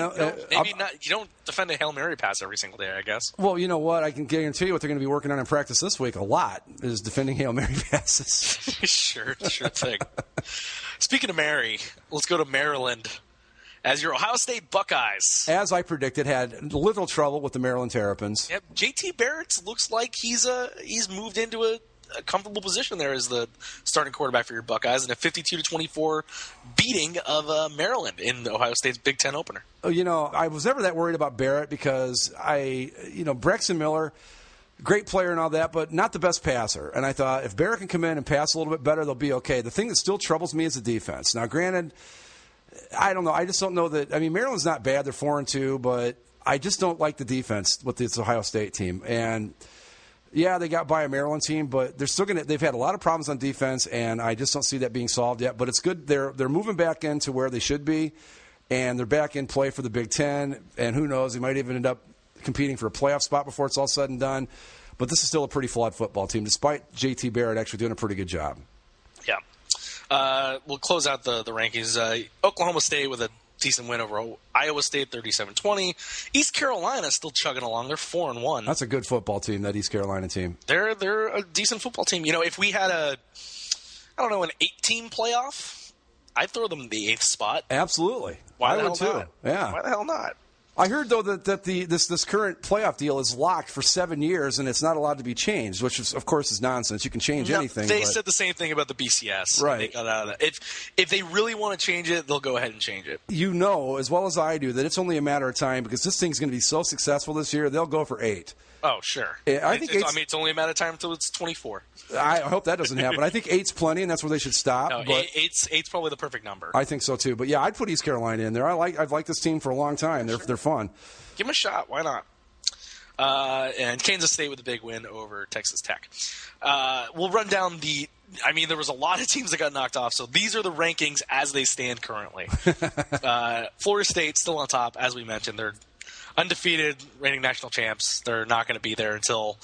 maybe not. You don't defend a Hail Mary pass every single day, I guess. Well, you know what? I can guarantee you what they're going to be working on in practice this week a lot is defending Hail Mary passes. Sure thing. Speaking of Mary, let's go to Maryland. as your Ohio State Buckeyes. As I predicted, had little trouble with the Maryland Terrapins. Yep, JT Barrett looks like he's moved into a comfortable position there as the starting quarterback for your Buckeyes in a 52-24 beating of Maryland in Ohio State's Big Ten opener. I was never that worried about Barrett because Braxton Miller, great player and all that, but not the best passer. And I thought if Barrett can come in and pass a little bit better, they'll be okay. The thing that still troubles me is the defense. Now, granted, I don't know. I just don't know that. I mean, Maryland's not bad. They're 4-2, but I just don't like the defense with this Ohio State team. And yeah, they got by a Maryland team, but they've had a lot of problems on defense, and I just don't see that being solved yet. But it's good. They're moving back into where they should be, and they're back in play for the Big Ten. And who knows, they might even end up competing for a playoff spot before it's all said and done. But this is still a pretty flawed football team, despite JT Barrett actually doing a pretty good job. Yeah. We'll close out the rankings. Oklahoma State with a decent win over Iowa State, 37-20. East Carolina still chugging along. They're 4-1. That's a good football team, that East Carolina team. They're a decent football team. If we had an 8-team playoff, I'd throw them in the 8th spot. Absolutely. Why I the would hell too. not? Yeah. Why the hell not? I heard, though, that this current playoff deal is locked for 7 years, and it's not allowed to be changed, which, of course, is nonsense. You can change anything. They said the same thing about the BCS. Right. They got out of that. If they really want to change it, they'll go ahead and change it. You know, as well as I do, that it's only a matter of time because this thing's going to be so successful this year, they'll go for 8. Oh, sure. I think it's only a matter of time until it's 24. I hope that doesn't happen. I think 8's plenty, and that's where they should stop. No, but 8's probably the perfect number. I think so, too. But, yeah, I'd put East Carolina in there. I've liked this team for a long time. They're fun. Give them a shot. Why not? And Kansas State with a big win over Texas Tech. We'll run down there was a lot of teams that got knocked off, so these are the rankings as they stand currently. Florida State still on top, as we mentioned. They're undefeated, reigning national champs. They're not going to be there until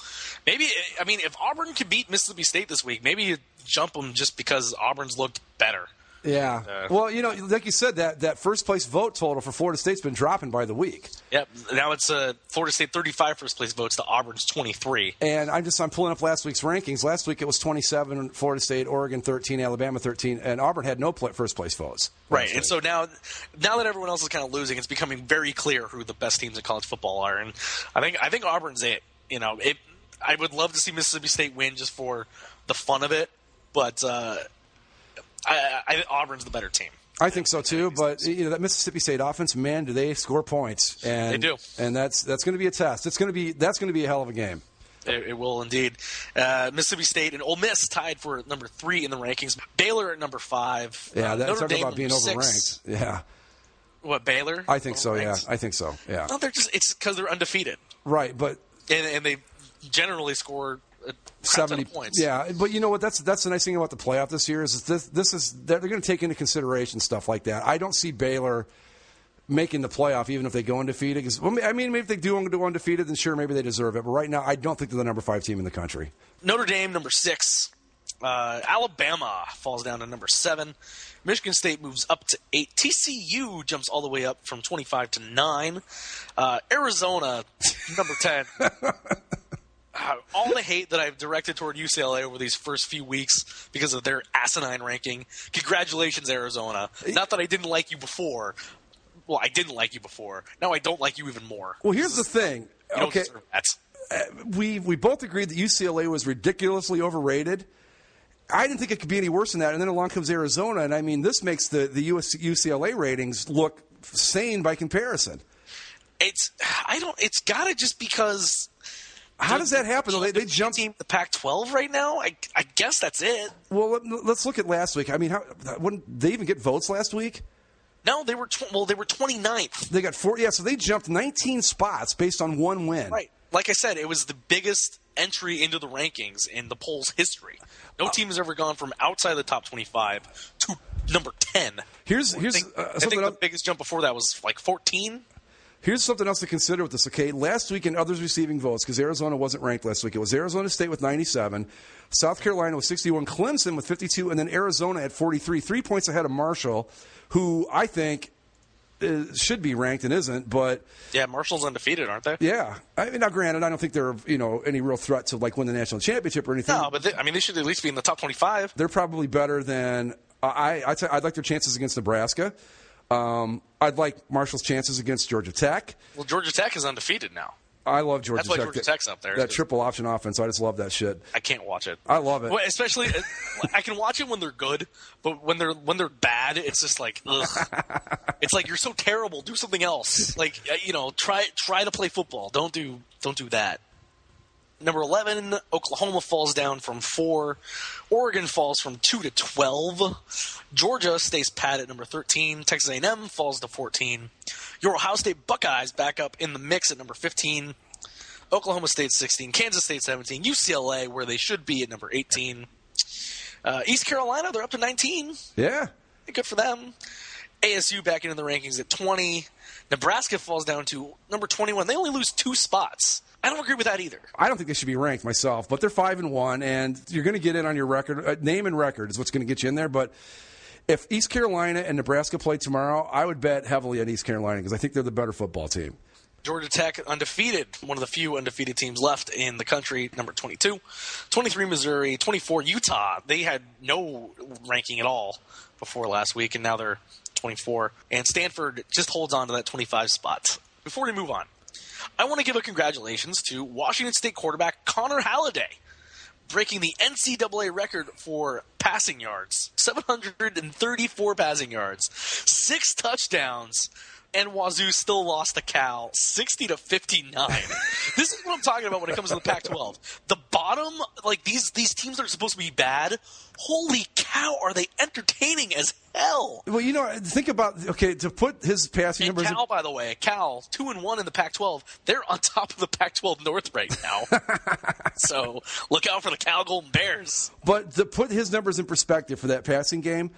maybe – if Auburn can beat Mississippi State this week, maybe you jump them just because Auburn's looked better. Yeah. Well, like you said, that first-place vote total for Florida State's been dropping by the week. Yep. Now it's Florida State 35 first-place votes to Auburn's 23. And I'm pulling up last week's rankings. Last week it was 27, Florida State, Oregon 13, Alabama 13, and Auburn had no first-place votes. Right. And so now that everyone else is kind of losing, it's becoming very clear who the best teams in college football are. And I think Auburn's it. I would love to see Mississippi State win just for the fun of it, but Auburn's the better team. I think so too, but that Mississippi State offense, man, do they score points? And they do, and that's going to be a test. That's going to be a hell of a game. It will indeed. Mississippi State and Ole Miss tied for number 3 in the rankings. Baylor at number 5. Yeah, that's talking about being 6. overranked. Yeah. What, Baylor? I think so. Yeah, I think so. Yeah. No, it's because they're undefeated. Right, but and they generally score 70 points. Yeah, but you know what? That's the nice thing about the playoff this year is they're going to take into consideration stuff like that. I don't see Baylor making the playoff even if they go undefeated. Because, maybe if they do go undefeated, then sure, maybe they deserve it. But right now, I don't think they're the number 5 team in the country. Notre Dame, number 6. Alabama falls down to number 7. Michigan State moves up to 8. TCU jumps all the way up from 25 to 9. Arizona, number 10. All the hate that I've directed toward UCLA over these first few weeks because of their asinine ranking. Congratulations, Arizona. Not that I didn't like you before. Well, I didn't like you before. Now I don't like you even more. Well, here's the thing. You don't deserve that. We both agreed that UCLA was ridiculously overrated. I didn't think it could be any worse than that. And then along comes Arizona, and this makes the UCLA ratings look sane by comparison. It's got to just because. How does that happen? They jumped the Pac-12 right now. I guess that's it. Well, let's look at last week. Wouldn't they even get votes last week? No, they were 29th. They got 4. Yeah, so they jumped 19 spots based on one win. Right. Like I said, it was the biggest entry into the rankings in the poll's history. No team has ever gone from outside the top 25 to number 10. I think the biggest jump before that was like 14. Here's something else to consider with this, okay? Last week in others receiving votes, because Arizona wasn't ranked last week, it was Arizona State with 97, South Carolina with 61, Clemson with 52, and then Arizona at 43, 3 points ahead of Marshall, who I think should be ranked and isn't, but... Yeah, Marshall's undefeated, aren't they? Yeah. Now, granted, I don't think they're any real threat to win the national championship or anything. No, but they should at least be in the top 25. They're probably better than... I'd like their chances against Nebraska. I'd like Marshall's chances against Georgia Tech. Well, Georgia Tech is undefeated now. I love Georgia Tech. That's why Georgia Tech's up there. That triple option offense, I just love that shit. I can't watch it. I love it. Well, especially, I can watch it when they're good, but when they're bad, it's just like, ugh. It's like, you're so terrible. Do something else. Like, try to play football. Don't do that. Number 11, Oklahoma falls down from 4. Oregon falls from 2 to 12. Georgia stays pat at number 13. Texas A&M falls to 14. Your Ohio State Buckeyes back up in the mix at number 15. Oklahoma State 16. Kansas State 17. UCLA, where they should be, at number 18. East Carolina, they're up to 19. Yeah. Good for them. ASU back into the rankings at 20. Nebraska falls down to number 21. They only lose 2 spots. I don't agree with that either. I don't think they should be ranked myself, but they're 5-1, and you're going to get in on your record. Name and record is what's going to get you in there. But if East Carolina and Nebraska play tomorrow, I would bet heavily on East Carolina because I think they're the better football team. Georgia Tech undefeated, one of the few undefeated teams left in the country, number 22. 23, Missouri. 24, Utah. They had no ranking at all before last week, and now they're 24. And Stanford just holds on to that 25 spot. Before we move on, I want to give a congratulations to Washington State quarterback Connor Halliday, breaking the NCAA record for passing yards. 734 passing yards, 6 touchdowns, and Wazoo still lost to Cal 60-59. This is what I'm talking about when it comes to the Pac-12. The bottom, like these teams that are supposed to be bad, holy cow, are they entertaining as hell. Well, think about, to put his passing numbers. Cal, by the way, 2-1 in the Pac-12. They're on top of the Pac-12 North right now. So look out for the Cal Golden Bears. But to put his numbers in perspective for that passing game,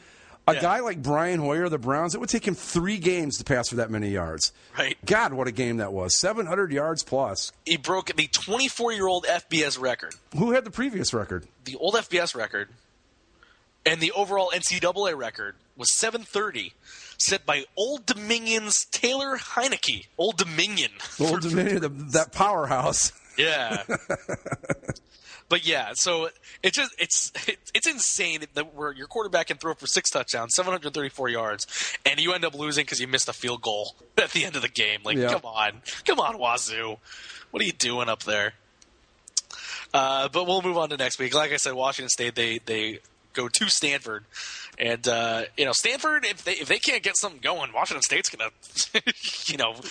a guy like Brian Hoyer, the Browns, it would take him 3 games to pass for that many yards. Right. God, what a game that was. 700 yards plus. He broke the 24-year-old FBS record. Who had the previous record? The old FBS record and the overall NCAA record was 730, set by Old Dominion's Taylor Heineke. Old Dominion. Old Dominion, that powerhouse. Yeah. But yeah, so it's insane that your quarterback can throw for 6 touchdowns, 734 yards, and you end up losing because you missed a field goal at the end of the game. Like, come on, Wazoo, what are you doing up there? But we'll move on to next week. Like I said, Washington State they go to Stanford, and Stanford, if they can't get something going, Washington State's gonna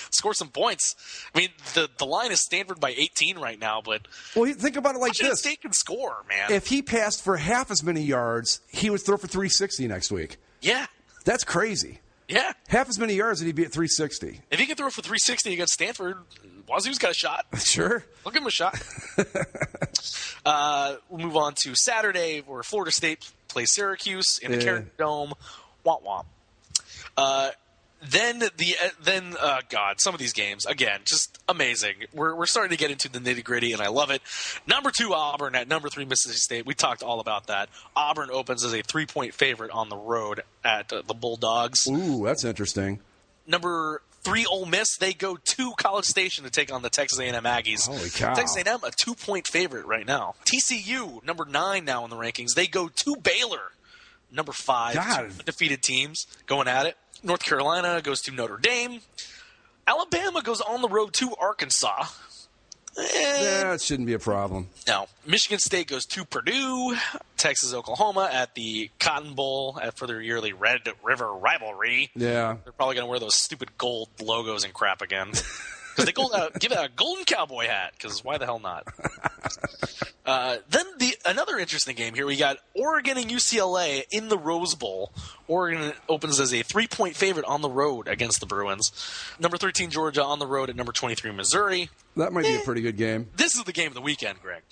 score some points. I mean, the line is Stanford by 18 right now, but think about it like Washington this: State can score, man. If he passed for half as many yards, he would throw for 360 next week. Yeah, that's crazy. Yeah, half as many yards and he'd be at 360. If he can throw for 360 against Stanford, Wazoo's got a shot. Sure, we'll give him a shot. We'll move on to Saturday, where Florida State plays Syracuse in the Carrier Dome. Womp womp. Then some of these games, again, just amazing. We're starting to get into the nitty-gritty, and I love it. Number 2, Auburn at number 3, Mississippi State. We talked all about that. Auburn opens as a 3-point favorite on the road at the Bulldogs. Ooh, that's interesting. Number 3, Ole Miss. They go to College Station to take on the Texas A&M Aggies. Holy cow. Texas A&M, a 2-point favorite right now. TCU, number 9 now in the rankings. They go to Baylor, number 5. God. 2 undefeated teams going at it. North Carolina goes to Notre Dame. Alabama goes on the road to Arkansas. Yeah, it shouldn't be a problem. No. Michigan State goes to Purdue. Texas, Oklahoma at the Cotton Bowl for their yearly Red River rivalry. Yeah. They're probably going to wear those stupid gold logos and crap again. Because they give it a golden cowboy hat, because why the hell not? Then another interesting game here. We got Oregon and UCLA in the Rose Bowl. Oregon opens as a 3-point favorite on the road against the Bruins. Number 13, Georgia on the road at number 23, Missouri. That might be a pretty good game. This is the game of the weekend, Greg.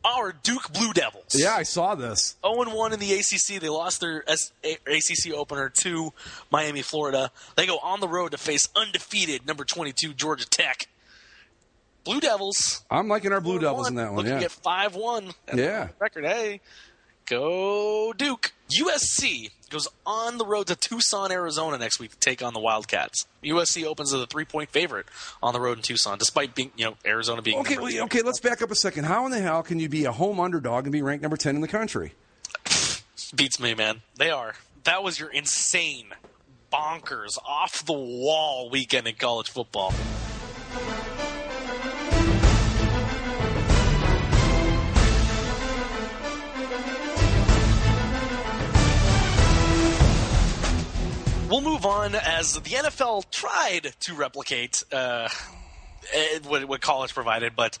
Our Duke Blue Devils. Yeah, I saw this. 0-1 in the ACC. They lost their ACC opener to Miami, Florida. They go on the road to face undefeated number 22 Georgia Tech. Blue Devils. I'm liking our Blue Devils in that one. Looking at 5-1. Yeah. Record. Hey, go Duke. USC goes on the road to Tucson, Arizona next week to take on the Wildcats. USC opens as a 3-point favorite on the road in Tucson, despite being, Arizona being okay. Let's back up a second. How in the hell can you be a home underdog and be ranked number 10 in the country? Beats me, man. They are. That was your insane, bonkers, off the wall weekend in college football. We'll move on as the NFL tried to replicate what college provided, but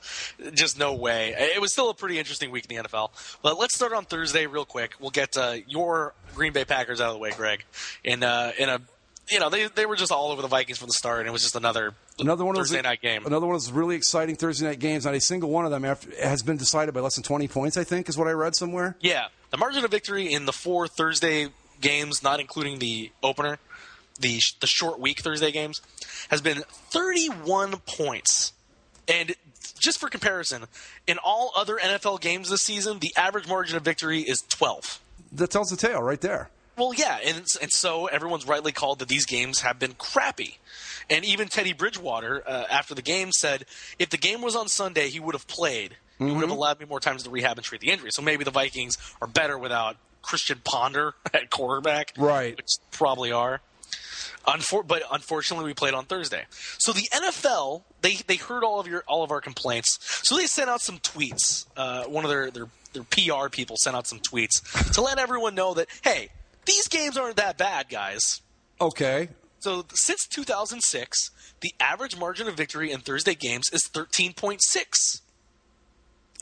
just no way. It was still a pretty interesting week in the NFL. But let's start on Thursday real quick. We'll get your Green Bay Packers out of the way, Greg. They were just all over the Vikings from the start, and it was just another one Thursday night game. Another one of those really exciting Thursday night games. Not a single one of them has been decided by less than 20 points, I think, is what I read somewhere. Yeah. The margin of victory in the 4 Thursday games, not including the opener, the short week Thursday games, has been 31 points. And just for comparison, in all other NFL games this season, the average margin of victory is 12. That tells the tale right there. Well, yeah, and so everyone's rightly called that these games have been crappy. And even Teddy Bridgewater, after the game, said if the game was on Sunday, he would have played. He would have allowed me more time to rehab and treat the injury. So maybe the Vikings are better without Christian Ponder at quarterback. Right. Which probably are. But unfortunately, we played on Thursday. So the NFL, they heard all of our complaints. So they sent out some tweets. One of their PR people sent out some tweets to let everyone know that, hey, these games aren't that bad, guys. Okay. So since 2006, the average margin of victory in Thursday games is 13.6.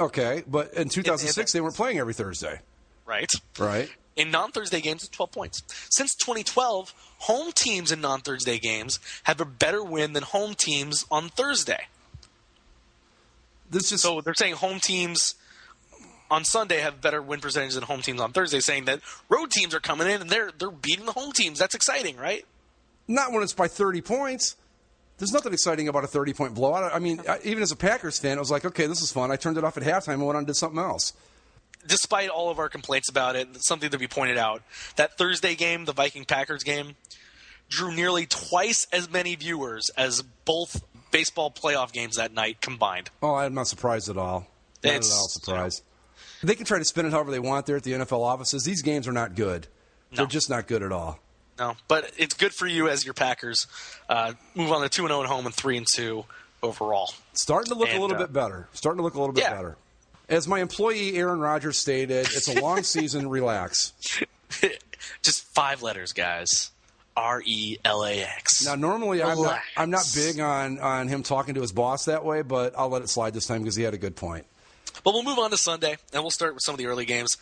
Okay, but in 2006, they weren't playing every Thursday. Right. Right. In non-Thursday games, it's 12 points. Since 2012, home teams in non-Thursday games have a better win than home teams on Thursday. So they're saying home teams on Sunday have better win percentage than home teams on Thursday, saying that road teams are coming in and they're beating the home teams. That's exciting, right? Not when it's by 30 points. There's nothing exciting about a 30-point blowout. I mean, even as a Packers fan, I was like, okay, this is fun. I turned it off at halftime and went on and did something else. Despite all of our complaints about it, something to be pointed out, that Thursday game, the Viking-Packers game, drew nearly twice as many viewers as both baseball playoff games that night combined. Oh, I'm not surprised at all. Not at all surprised. They can try to spin it however they want there at the NFL offices. These games are not good. No. They're just not good at all. No, but it's good for you as your Packers move on to 2-0 at home and 3-2 overall. Starting to look a little bit better. Better. As my employee Aaron Rodgers stated, it's a long season. Relax. Just 5 letters, guys. RELAX. Now, normally I'm not big on him talking to his boss that way, but I'll let it slide this time because he had a good point. But we'll move on to Sunday, and we'll start with some of the early games.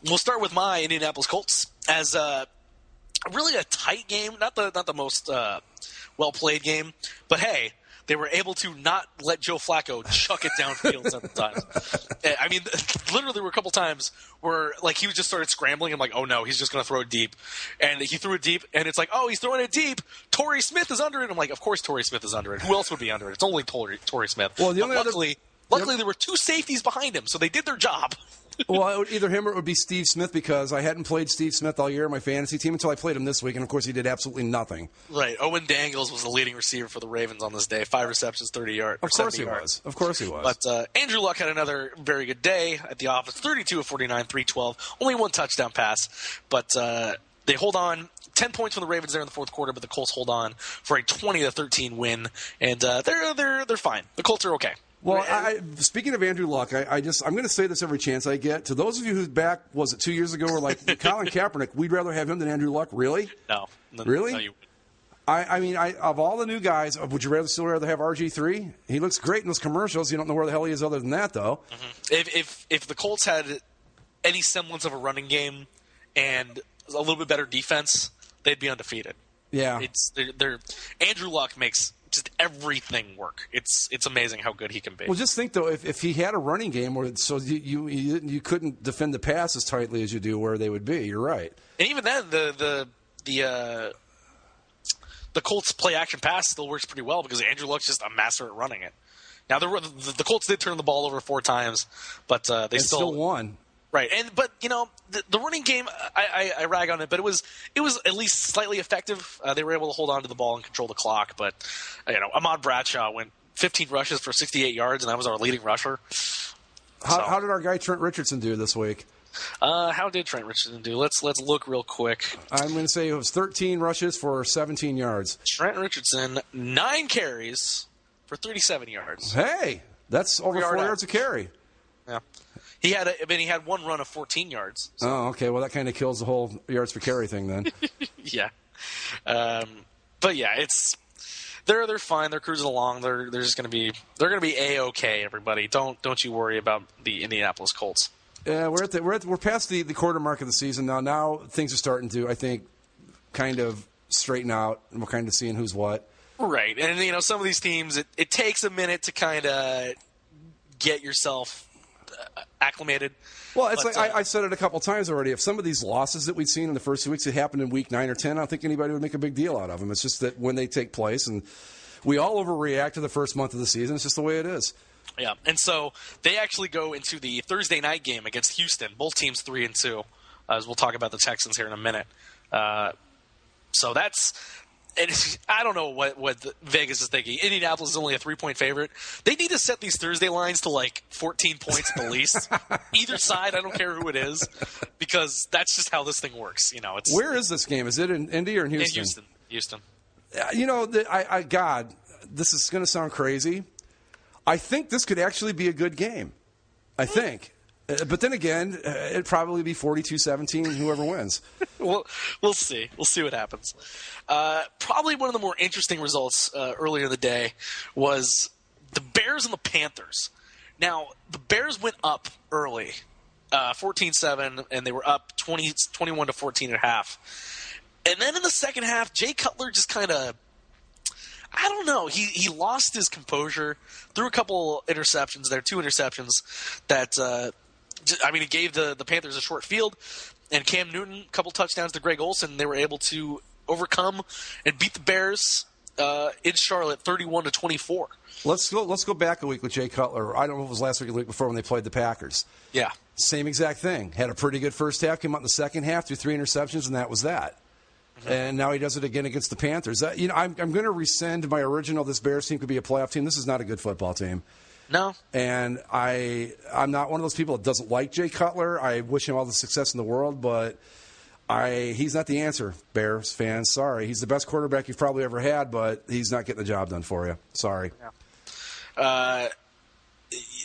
We'll start with my Indianapolis Colts as really a tight game, not the most well-played game, but hey, they were able to not let Joe Flacco chuck it downfield several times. I mean, literally there were a couple times where like he just started scrambling. I'm like, oh no, he's just going to throw it deep. And he threw it deep, and it's like, oh, he's throwing it deep. Torrey Smith is under it. I'm like, of course Torrey Smith is under it. Who else would be under it? It's only Torrey Smith. Well, luckily there were 2 safeties behind him, so they did their job. Well, either him or it would be Steve Smith because I hadn't played Steve Smith all year in my fantasy team until I played him this week, and of course he did absolutely nothing. Right. Owen Dangles was the leading receiver for the Ravens on this day. 5 receptions, 30 yards. Of course he was. Of course he was. But Andrew Luck had another very good day at the office. 32 of 49, 312. Only 1 touchdown pass. But they hold on. 10 points from the Ravens there in the fourth quarter, but the Colts hold on for a 20-13 win, and they're fine. The Colts are okay. Well, speaking of Andrew Luck, I'm going to say this every chance I get. To those of you who's back, was it 2 years ago, were like, Colin Kaepernick, we'd rather have him than Andrew Luck? Really? No. Really? No, you I mean, of all the new guys, would you still rather have RG3? He looks great in those commercials. You don't know where the hell he is other than that, though. Mm-hmm. If the Colts had any semblance of a running game and a little bit better defense, they'd be undefeated. Yeah. Andrew Luck makes just everything work. It's amazing how good he can be. Well, just think though, if he had a running game where you couldn't defend the pass as tightly as you do where they would be. You're right. And even then, the Colts play action pass still works pretty well because Andrew Luck's just a master at running it. Now the Colts did turn the ball over 4 times, but they still won. Right, but the running game, I rag on it, but it was at least slightly effective. They were able to hold on to the ball and control the clock. But Ahmad Bradshaw went 15 rushes for 68 yards, and that was our leading rusher. How did our guy Trent Richardson do this week? How did Trent Richardson do? Let's look real quick. I'm going to say it was 13 rushes for 17 yards. Trent Richardson, 9 carries for 37 yards. Hey, that's over 4 yards a carry. Yeah. He had one run of 14 yards. So. Oh, okay. Well, that kind of kills the whole yards per carry thing then. Yeah. But yeah, they're fine. They're cruising along. They're just going to be A-okay, everybody. Don't you worry about the Indianapolis Colts. Yeah, we're past the quarter mark of the season now. Now things are starting to, I think, kind of straighten out, and we're kind of seeing who's what. Right, and some of these teams, it takes a minute to kind of get yourself acclimated. Well, it's I said it a couple times already. If some of these losses that we've seen in the first 2 weeks had happened in week 9 or 10, I don't think anybody would make a big deal out of them. It's just that when they take place, and we all overreact to the first month of the season. It's just the way it is. Yeah, and so they actually go into the Thursday night game against Houston. Both teams 3-2, as we'll talk about the Texans here in a minute. So that's – I don't know what Vegas is thinking. Indianapolis is only a 3-point favorite. They need to set these Thursday lines to like 14 points at the least. Either side, I don't care who it is, because that's just how this thing works. Where is this game? Is it in Indy or in Houston? In Houston. God, this is going to sound crazy. I think this could actually be a good game. I think. But then again, it'd probably be 42-17, whoever wins. We'll see. We'll see what happens. Probably one of the more interesting results earlier in the day was the Bears and the Panthers. Now, the Bears went up early, 14-7, and they were up 21-14 at half. And then in the second half, Jay Cutler just kind of, I don't know. He lost his composure, threw a couple interceptions there, 2 interceptions that he gave the Panthers a short field, and Cam Newton a couple touchdowns to Greg Olsen. They were able to overcome and beat the Bears in Charlotte 31-24. Let's go back a week with Jay Cutler. I don't know if it was last week or the week before when they played the Packers. Yeah. Same exact thing. Had a pretty good first half, came out in the second half, threw 3 interceptions, and that was that. And now he does it again against the Panthers. I'm going to rescind my original. This Bears team could be a playoff team. This is not a good football team. No. And I'm not one of those people that doesn't like Jay Cutler. I wish him all the success in the world, but he's not the answer, Bears fans. Sorry. He's the best quarterback you've probably ever had, but he's not getting the job done for you. Sorry. Yeah.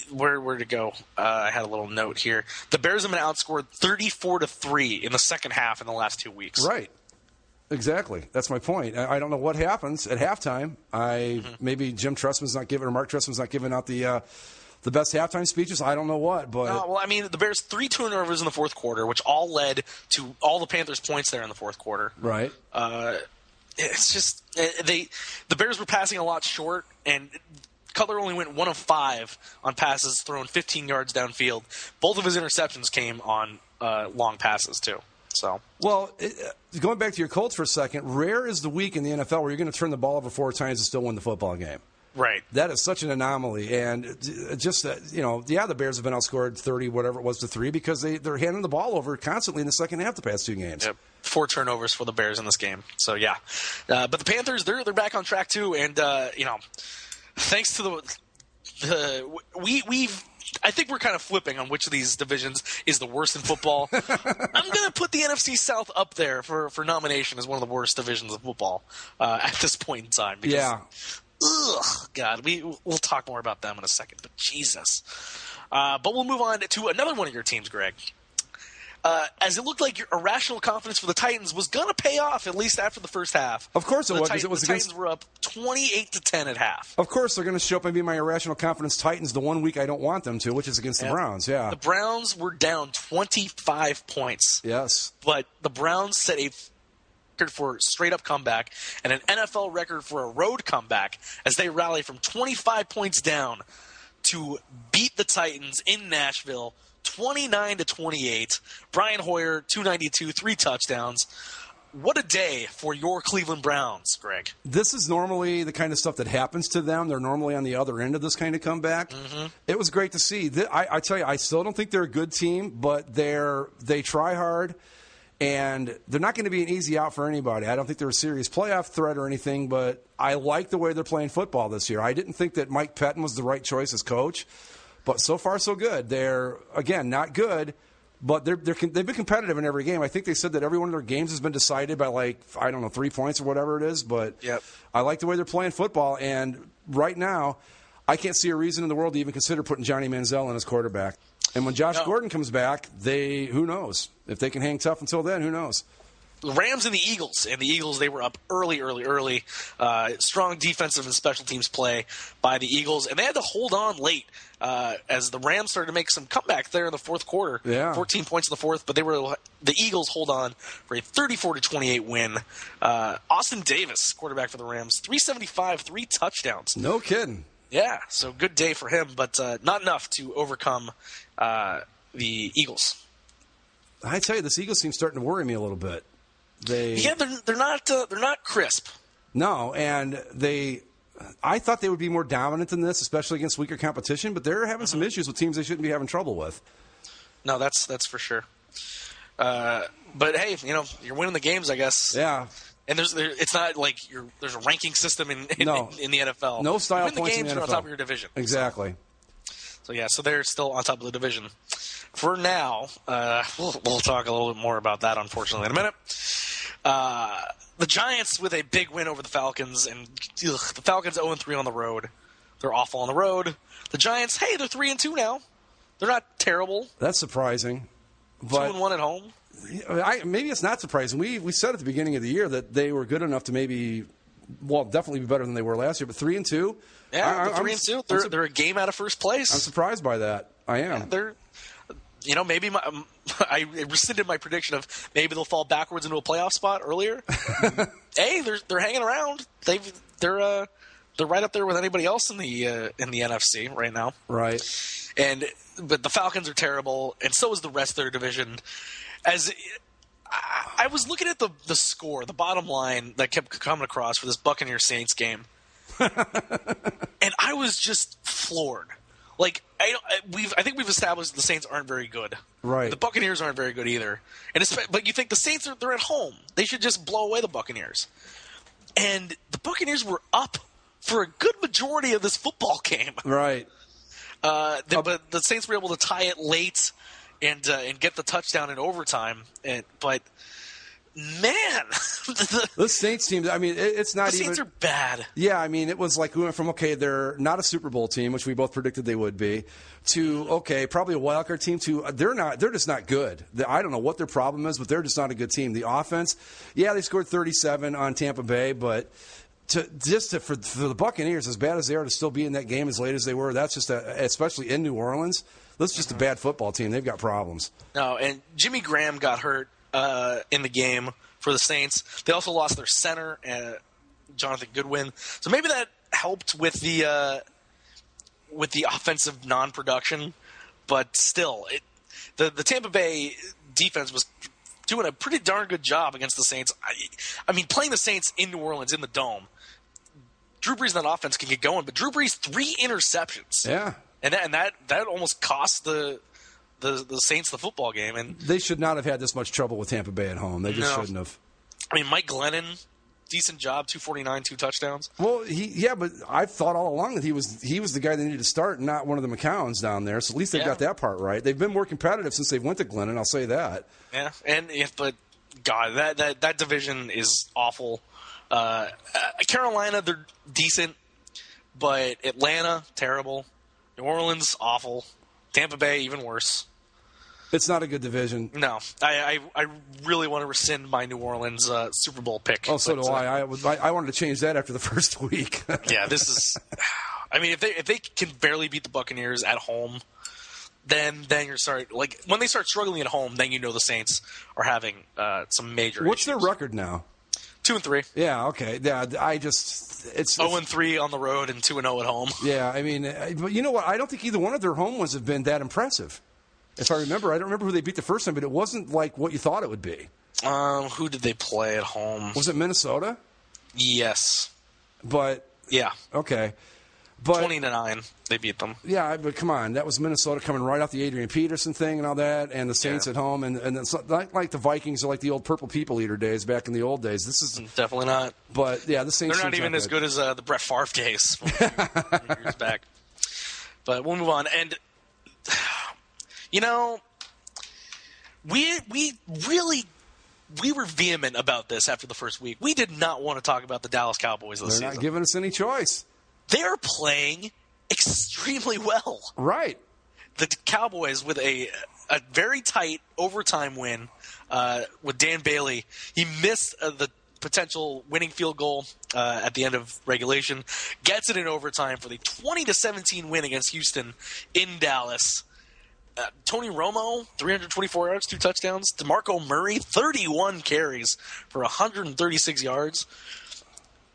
Where to go? I had a little note here. The Bears have been outscored 34-3 in the second half in the last 2 weeks. Right. Exactly. That's my point. I don't know what happens at halftime. Maybe Jim Trustman's not giving, or Mark Trustman's not giving out the best halftime speeches. I don't know what. But the Bears 3 turnovers in the fourth quarter, which all led to all the Panthers' points there in the fourth quarter. Right. It's just the Bears were passing a lot short, and Cutler only went 1 of 5 on passes thrown 15 yards downfield. Both of his interceptions came on long passes too. So, going back to your Colts for a second, rare is the week in the NFL where you're going to turn the ball over 4 times and still win the football game. Right. That is such an anomaly. And just, the Bears have been outscored 30, whatever it was, to 3 because they're handing the ball over constantly in the second half the past 2 games. Yep. 4 turnovers for the Bears in this game. So, yeah. But the Panthers, they're back on track too. And, thanks to I think we're kind of flipping on which of these divisions is the worst in football. I'm going to put the NFC South up there for nomination as one of the worst divisions of football at this point in time. Because, yeah. God, we'll talk more about them in a second. But Jesus. But we'll move on to another one of your teams, Greg. As it looked like your irrational confidence for the Titans was going to pay off, at least after the first half. Of course it was. The Titans were up 28-10 at half. Of course they're going to show up and be my irrational confidence Titans the one week I don't want them to, which is against the Browns, yeah. The Browns were down 25 points. Yes. But the Browns set a record for straight-up comeback and an NFL record for a road comeback as they rally from 25 points down to beat the Titans in Nashville 29-28. Brian Hoyer, 292, 3 touchdowns. What a day for your Cleveland Browns, Greg. This is normally the kind of stuff that happens to them. They're normally on the other end of this kind of comeback. Mm-hmm. It was great to see. I tell you, I still don't think they're a good team, but they try hard, and they're not going to be an easy out for anybody. I don't think they're a serious playoff threat or anything, but I like the way they're playing football this year. I didn't think that Mike Pettin was the right choice as coach, But so far, so good. They're, again, not good, but they've been competitive in every game. I think they said that every one of their games has been decided by, 3 points or whatever it is. But I like the way they're playing football. And right now, I can't see a reason in the world to even consider putting Johnny Manziel in as quarterback. And when Josh Gordon comes back, who knows? If they can hang tough until then, who knows? The Rams and the Eagles. And the Eagles, they were up early. Strong defensive and special teams play by the Eagles. And they had to hold on late as the Rams started to make some comeback there in the fourth quarter. Yeah. 14 points in the fourth. But the Eagles hold on for a 34-28 win. Austin Davis, quarterback for the Rams, 375, 3 touchdowns. No kidding. Yeah, so good day for him, but not enough to overcome the Eagles. I tell you, this Eagles team's starting to worry me a little bit. They're not crisp. No, and I thought they would be more dominant than this, especially against weaker competition. But they're having some issues with teams they shouldn't be having trouble with. No, that's for sure. But hey, you're winning the games, I guess. Yeah. And it's not like there's a ranking system in the NFL. No style you win points the games, in the NFL. you're on top of your division. Exactly. So they're still on top of the division. For now, we'll talk a little bit more about that, unfortunately, in a minute. The Giants with a big win over the Falcons, and the Falcons 0-3 on the road. They're awful on the road. The Giants, hey, they're 3-2 now. They're not terrible. That's surprising. But 2-1 at home. Maybe it's not surprising. We said at the beginning of the year that they were good enough to definitely be better than they were last year. But 3-2. Yeah, 3-2. They're a game out of first place. I'm surprised by that. I am. Yeah, maybe I rescinded my prediction of maybe they'll fall backwards into a playoff spot earlier. Hey, they're hanging around. They're right up there with anybody else in the NFC right now. Right. But the Falcons are terrible, and so is the rest of their division. As I was looking at the score, the bottom line that kept coming across for this Buccaneers Saints game, and I was just floored. Like I think we've established the Saints aren't very good. Right. The Buccaneers aren't very good either. But you think the Saints they're at home. They should just blow away the Buccaneers. And the Buccaneers were up for a good majority of this football game. Right. But the Saints were able to tie it late and get the touchdown in overtime. But man, the Saints team. I mean, it's not even. The Saints are bad. Yeah, I mean, it was like we went from they're not a Super Bowl team, which we both predicted they would be, to probably a wild card team. To they're just not good. I don't know what their problem is, but they're just not a good team. The offense, they scored 37 on Tampa Bay, but for the Buccaneers, as bad as they are, to still be in that game as late as they were, that's just especially in New Orleans. That's just a bad football team. They've got problems. No, and Jimmy Graham got hurt in the game for the Saints. They also lost their center, Jonathan Goodwin. So maybe that helped with the offensive non-production. But still, the Tampa Bay defense was doing a pretty darn good job against the Saints. I mean, playing the Saints in New Orleans in the Dome, Drew Brees and that offense can get going. But Drew Brees, 3 interceptions. Yeah. And that almost cost the Saints the football game, and they should not have had this much trouble with Tampa Bay at home. They just shouldn't have. I mean, Mike Glennon, decent job, 249, 2 touchdowns. Well, but I've thought all along that he was the guy they needed to start, and not one of the McCowns down there. So at least they've got that part right. They've been more competitive since they went to Glennon. I'll say that. Yeah, but God, that division is awful. Carolina, they're decent, but Atlanta, terrible. New Orleans, awful. Tampa Bay, even worse. It's not a good division. No. I really want to rescind my New Orleans Super Bowl pick. Oh, so do I. I wanted to change that after the first week. Yeah, this is – I mean, if they can barely beat the Buccaneers at home, then you're sorry. Like, when they start struggling at home, then you know the Saints are having some major What's issues. their record now? 2-3. Yeah, okay. Yeah, it's 0-3 on the road and 2-0 at home. Yeah, I mean, but you know what? I don't think either one of their home ones have been that impressive. If I remember, I don't remember who they beat the first time, but it wasn't like what you thought it would be. Who did they play at home? Was it Minnesota? Yes. But yeah, okay. But 20-9, they beat them. Yeah, but come on, that was Minnesota coming right off the Adrian Peterson thing and all that, and the Saints at home, and it's not like the Vikings are like the old Purple People Eater days back in the old days. This is definitely not. But yeah, the Saints. They're not even as good as the Brett Favre days from years back. But we'll move on. And You know, we were vehement about this after the first week. We did not want to talk about the Dallas Cowboys this season. They're not giving us any choice. They're playing extremely well. Right. The Cowboys with a very tight overtime win with Dan Bailey. He missed the potential winning field goal at the end of regulation. Gets it in overtime for the 20-17 win against Houston in Dallas. Tony Romo, 324 yards, 2 touchdowns. DeMarco Murray, 31 carries for 136 yards.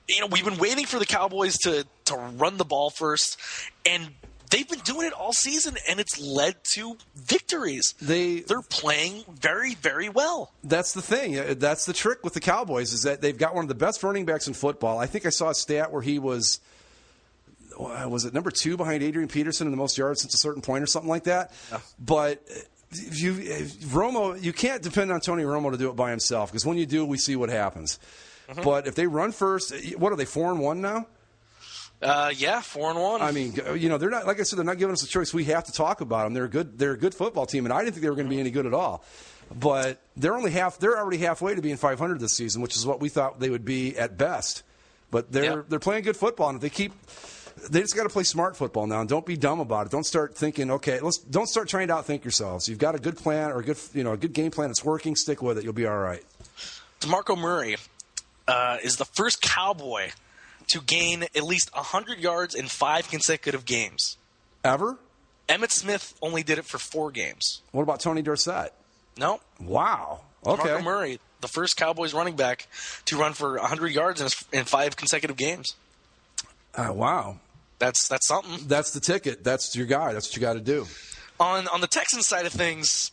You know, we've been waiting for the Cowboys to run the ball first, and they've been doing it all season, and it's led to victories. They're playing very, very well. That's the thing. That's the trick with the Cowboys is that they've got one of the best running backs in football. I think I saw a stat where he was it number 2 behind Adrian Peterson in the most yards since a certain point or something like that. Yeah. But Romo, you can't depend on Tony Romo to do it by himself because when you do, we see what happens. Mm-hmm. But if they run first, what are they, 4-1 now? Yeah, 4-1. I mean, you know, they're not, like I said, they're not giving us a choice. We have to talk about them. They're a good football team, and I didn't think they were going to be any good at all. But they're already halfway to being 500 this season, which is what we thought they would be at best. But they're playing good football, and if they just got to play smart football now, and don't be dumb about it. Don't start thinking, okay, don't start trying to outthink yourselves. You've got a good plan or a good game plan that's working. Stick with it. You'll be all right. DeMarco Murray is the first Cowboy to gain at least 100 yards in 5 consecutive games. Ever? Emmitt Smith only did it for 4 games. What about Tony Dorsett? No. Wow. Okay. DeMarco Murray, the first Cowboys running back to run for 100 yards in 5 consecutive games. Wow. That's something. That's the ticket. That's your guy. That's what you got to do. On the Texans side of things,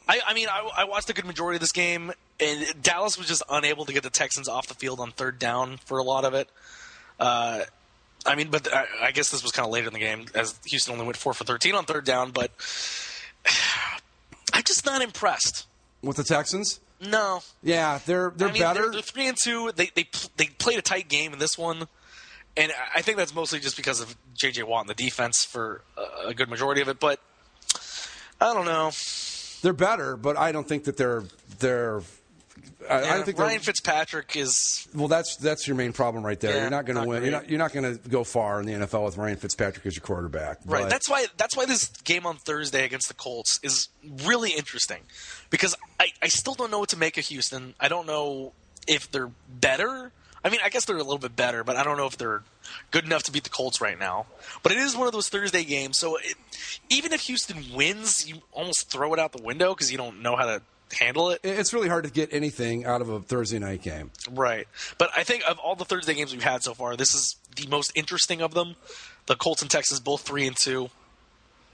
I watched a good majority of this game, and Dallas was just unable to get the Texans off the field on third down for a lot of it. But I guess this was kind of later in the game, as Houston only went 4 for 13 on third down. But I'm just not impressed with the Texans. No. Yeah, they're better. They're 3-2. They played a tight game in this one. And I think that's mostly just because of J.J. Watt and the defense for a good majority of it. But I don't know. They're better, but I don't think that they're. I don't think Ryan Fitzpatrick is. Well, that's your main problem right there. Yeah, you're not going to win. Great. You're not going to go far in the NFL with Ryan Fitzpatrick as your quarterback. Right. But That's why this game on Thursday against the Colts is really interesting because I still don't know what to make of Houston. I don't know if they're better. I mean, I guess they're a little bit better, but I don't know if they're good enough to beat the Colts right now. But it is one of those Thursday games, so even if Houston wins, you almost throw it out the window because you don't know how to handle it. It's really hard to get anything out of a Thursday night game. Right. But I think of all the Thursday games we've had so far, this is the most interesting of them. The Colts and Texans both 3-2.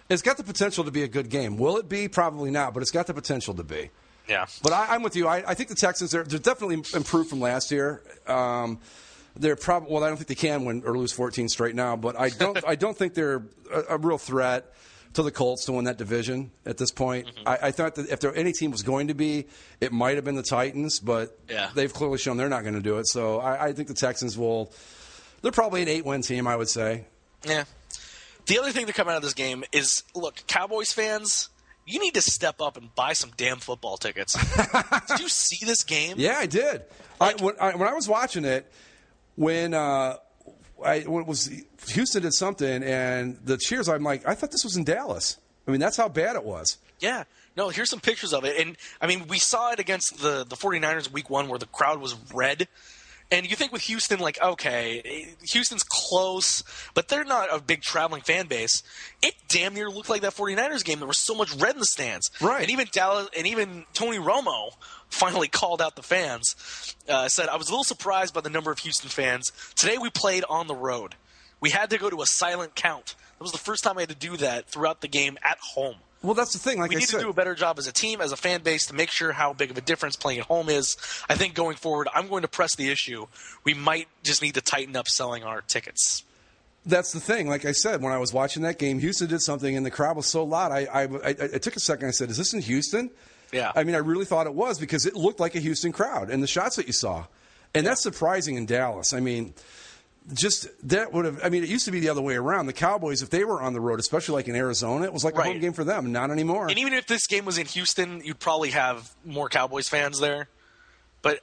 It's got the potential to be a good game. Will it be? Probably not, but it's got the potential to be. Yeah, but I'm with you. I think the Texans they're definitely improved from last year. They're probably I don't think they can win or lose 14 straight now, but I don't think they're a real threat to the Colts to win that division at this point. Mm-hmm. I thought that if any team was going to be, it might have been the Titans, but they've clearly shown they're not going to do it. So I think the Texans will. They're probably an 8-win team, I would say. Yeah. The other thing to come out of this game is look, Cowboys fans. You need to step up and buy some damn football tickets. Did you see this game? Yeah, I did. When I was watching it, when it was Houston did something, and the cheers, I'm like, I thought this was in Dallas. I mean, that's how bad it was. Yeah. No, here's some pictures of it. And, I mean, we saw it against the 49ers week 1 where the crowd was red. And you think with Houston, like, okay, Houston's close, but they're not a big traveling fan base. It damn near looked like that 49ers game. There was so much red in the stands. Right. And even Dallas, and even Tony Romo finally called out the fans. Said, I was a little surprised by the number of Houston fans. Today we played on the road. We had to go to a silent count. That was the first time I had to do that throughout the game at home. Well, that's the thing. We need to do a better job as a team, as a fan base, to make sure how big of a difference playing at home is. I think going forward, I'm going to press the issue. We might just need to tighten up selling our tickets. That's the thing. Like I said, when I was watching that game, Houston did something, and the crowd was so loud. I took a second. I said, "Is this in Houston?" Yeah. I mean, I really thought it was because it looked like a Houston crowd, and the shots that you saw, and that's surprising in Dallas. I mean, just that would have. I mean, it used to be the other way around. The Cowboys, if they were on the road, especially like in Arizona, it was like a home game for them. Not anymore. And even if this game was in Houston, you'd probably have more Cowboys fans there. But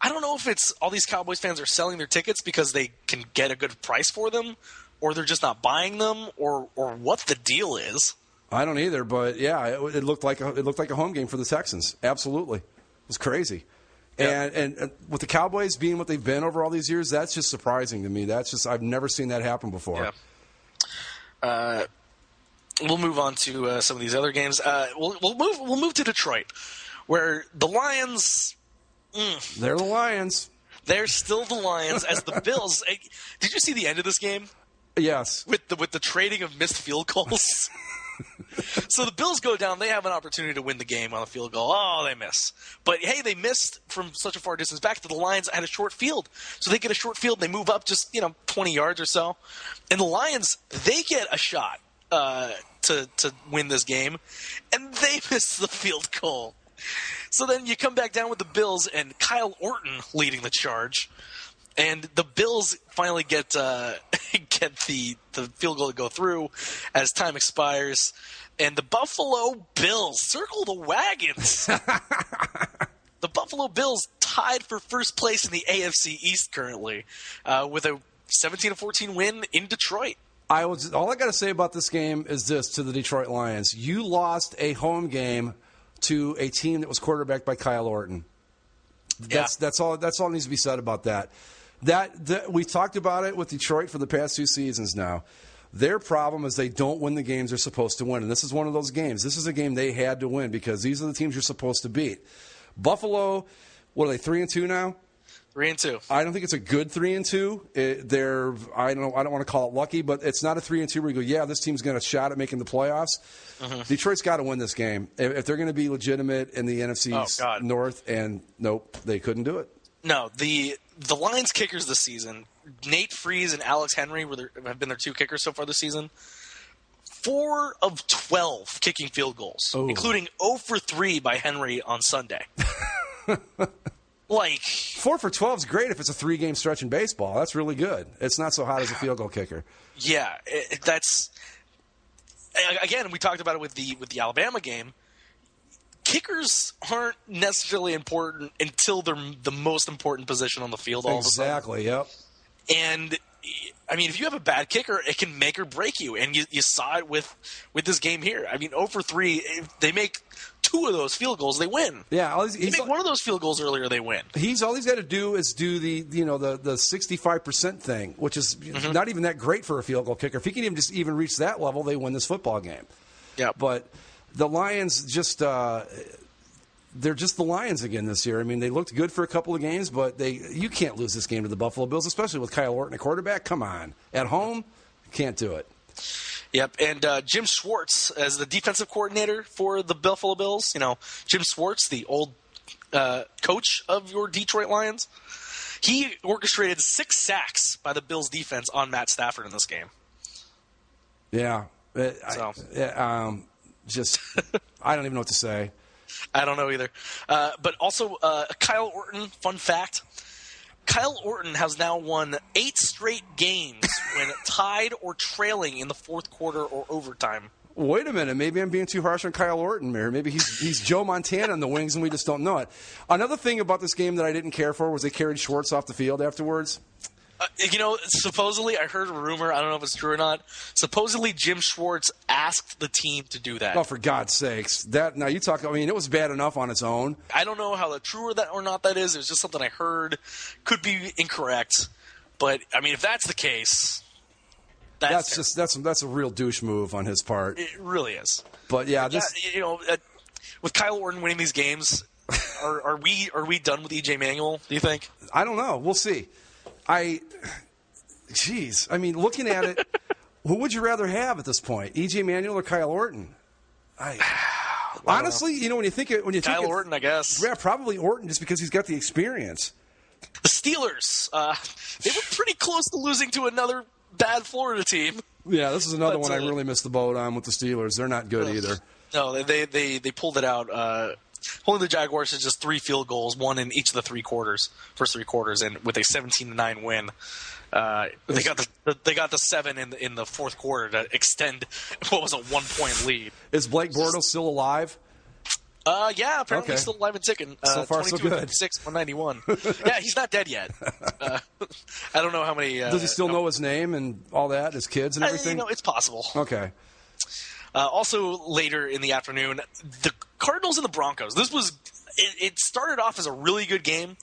I don't know if it's all these Cowboys fans are selling their tickets because they can get a good price for them, or they're just not buying them, or what the deal is. I don't either, but yeah, it looked like a home game for the Texans. Absolutely, it was crazy. Yeah. And with the Cowboys being what they've been over all these years, that's just surprising to me. I've never seen that happen before. Yeah. We'll move on to some of these other games. We'll move to Detroit, where the Lions. They're the Lions. They're still the Lions as the Bills. Did you see the end of this game? Yes. With the trading of missed field goals. So the Bills go down. They have an opportunity to win the game on a field goal. Oh, they miss. But, hey, they missed from such a far distance back to the Lions had a short field. So they get a short field. They move up just 20 yards or so. And the Lions, they get a shot to win this game. And they miss the field goal. So then you come back down with the Bills and Kyle Orton leading the charge. And the Bills finally get the field goal to go through as time expires. And the Buffalo Bills circle the wagons. The Buffalo Bills tied for first place in the AFC East currently with a 17-14 win in Detroit. All I got to say about this game is this to the Detroit Lions. You lost a home game to a team that was quarterbacked by Kyle Orton. That's all needs to be said about that. That we talked about it with Detroit for the past 2 seasons now. Their problem is they don't win the games they're supposed to win, and this is one of those games. This is a game they had to win because these are the teams you're supposed to beat. Buffalo, what are they, 3-2 now? 3-2. I don't think it's a good 3-2. I don't want to call it lucky, but it's not a 3-2 where you go, yeah, this team's got a shot at making the playoffs. Mm-hmm. Detroit's got to win this game if they're going to be legitimate in the NFC North. And nope, they couldn't do it. No, the Lions kickers this season, Nate Freese and Alex Henry have been their 2 kickers so far this season. 4 of 12 kicking field goals, including 0 for 3 by Henry on Sunday. 4 for 12 is great if it's a 3-game stretch in baseball. That's really good. It's not so hot as a field goal kicker. Yeah, that's again. We talked about it with the Alabama game. Kickers aren't necessarily important until they're the most important position on the field. Exactly. Yep. And I mean, if you have a bad kicker, it can make or break you. And you saw it with this game here. I mean, 0 for 3. If they make 2 of those field goals, they win. Yeah, they make 1 of those field goals earlier, they win. All he's got to do is do the 65% thing, which is not even that great for a field goal kicker. If he can even reach that level, they win this football game. Yeah, but the Lions they're just the Lions again this year. I mean, they looked good for a couple of games, but you can't lose this game to the Buffalo Bills, especially with Kyle Orton at quarterback. Come on. At home, can't do it. Yep, and Jim Schwartz as the defensive coordinator for the Buffalo Bills. Jim Schwartz, the old coach of your Detroit Lions, he orchestrated 6 sacks by the Bills defense on Matt Stafford in this game. Yeah. I don't even know what to say. I don't know either. But also, Kyle Orton, fun fact, Kyle Orton has now won 8 straight games when tied or trailing in the fourth quarter or overtime. Wait a minute. Maybe I'm being too harsh on Kyle Orton, Mayor. Maybe he's Joe Montana in the wings and we just don't know it. Another thing about this game that I didn't care for was they carried Schwartz off the field afterwards. Supposedly, I heard a rumor, I don't know if it's true or not, supposedly Jim Schwartz asked the team to do that. Oh, for God's sakes. It was bad enough on its own. I don't know how true or not that is. It was just something I heard. Could be incorrect. But, I mean, if that's the case, that's a real douche move on his part. It really is. But, yeah. With Kyle Orton winning these games, are we done with E.J. Manuel, do you think? I don't know. We'll see. I mean, looking at it, who would you rather have at this point, E.J. Manuel or Kyle Orton? Honestly, when you think Kyle Orton, I guess. Yeah, probably Orton, just because he's got the experience. The Steelers, they were pretty close to losing to another bad Florida team. Yeah, this is another one I really missed the boat on with the Steelers. They're not good either. No, they pulled it out. holding the Jaguars to just 3 field goals, one in each of the first 3 quarters, and with a 17-9 win. They got the 7 in the fourth quarter to extend what was a 1-point lead. Is Blake Bortles still alive? Yeah, apparently he's still alive and ticking. So far, so good. 56, 191. Yeah, he's not dead yet. I don't know how many. Does he still know his name and all that, his kids and everything? It's possible. Okay. Also, later in the afternoon, the Cardinals and the Broncos. It started off as a really good game,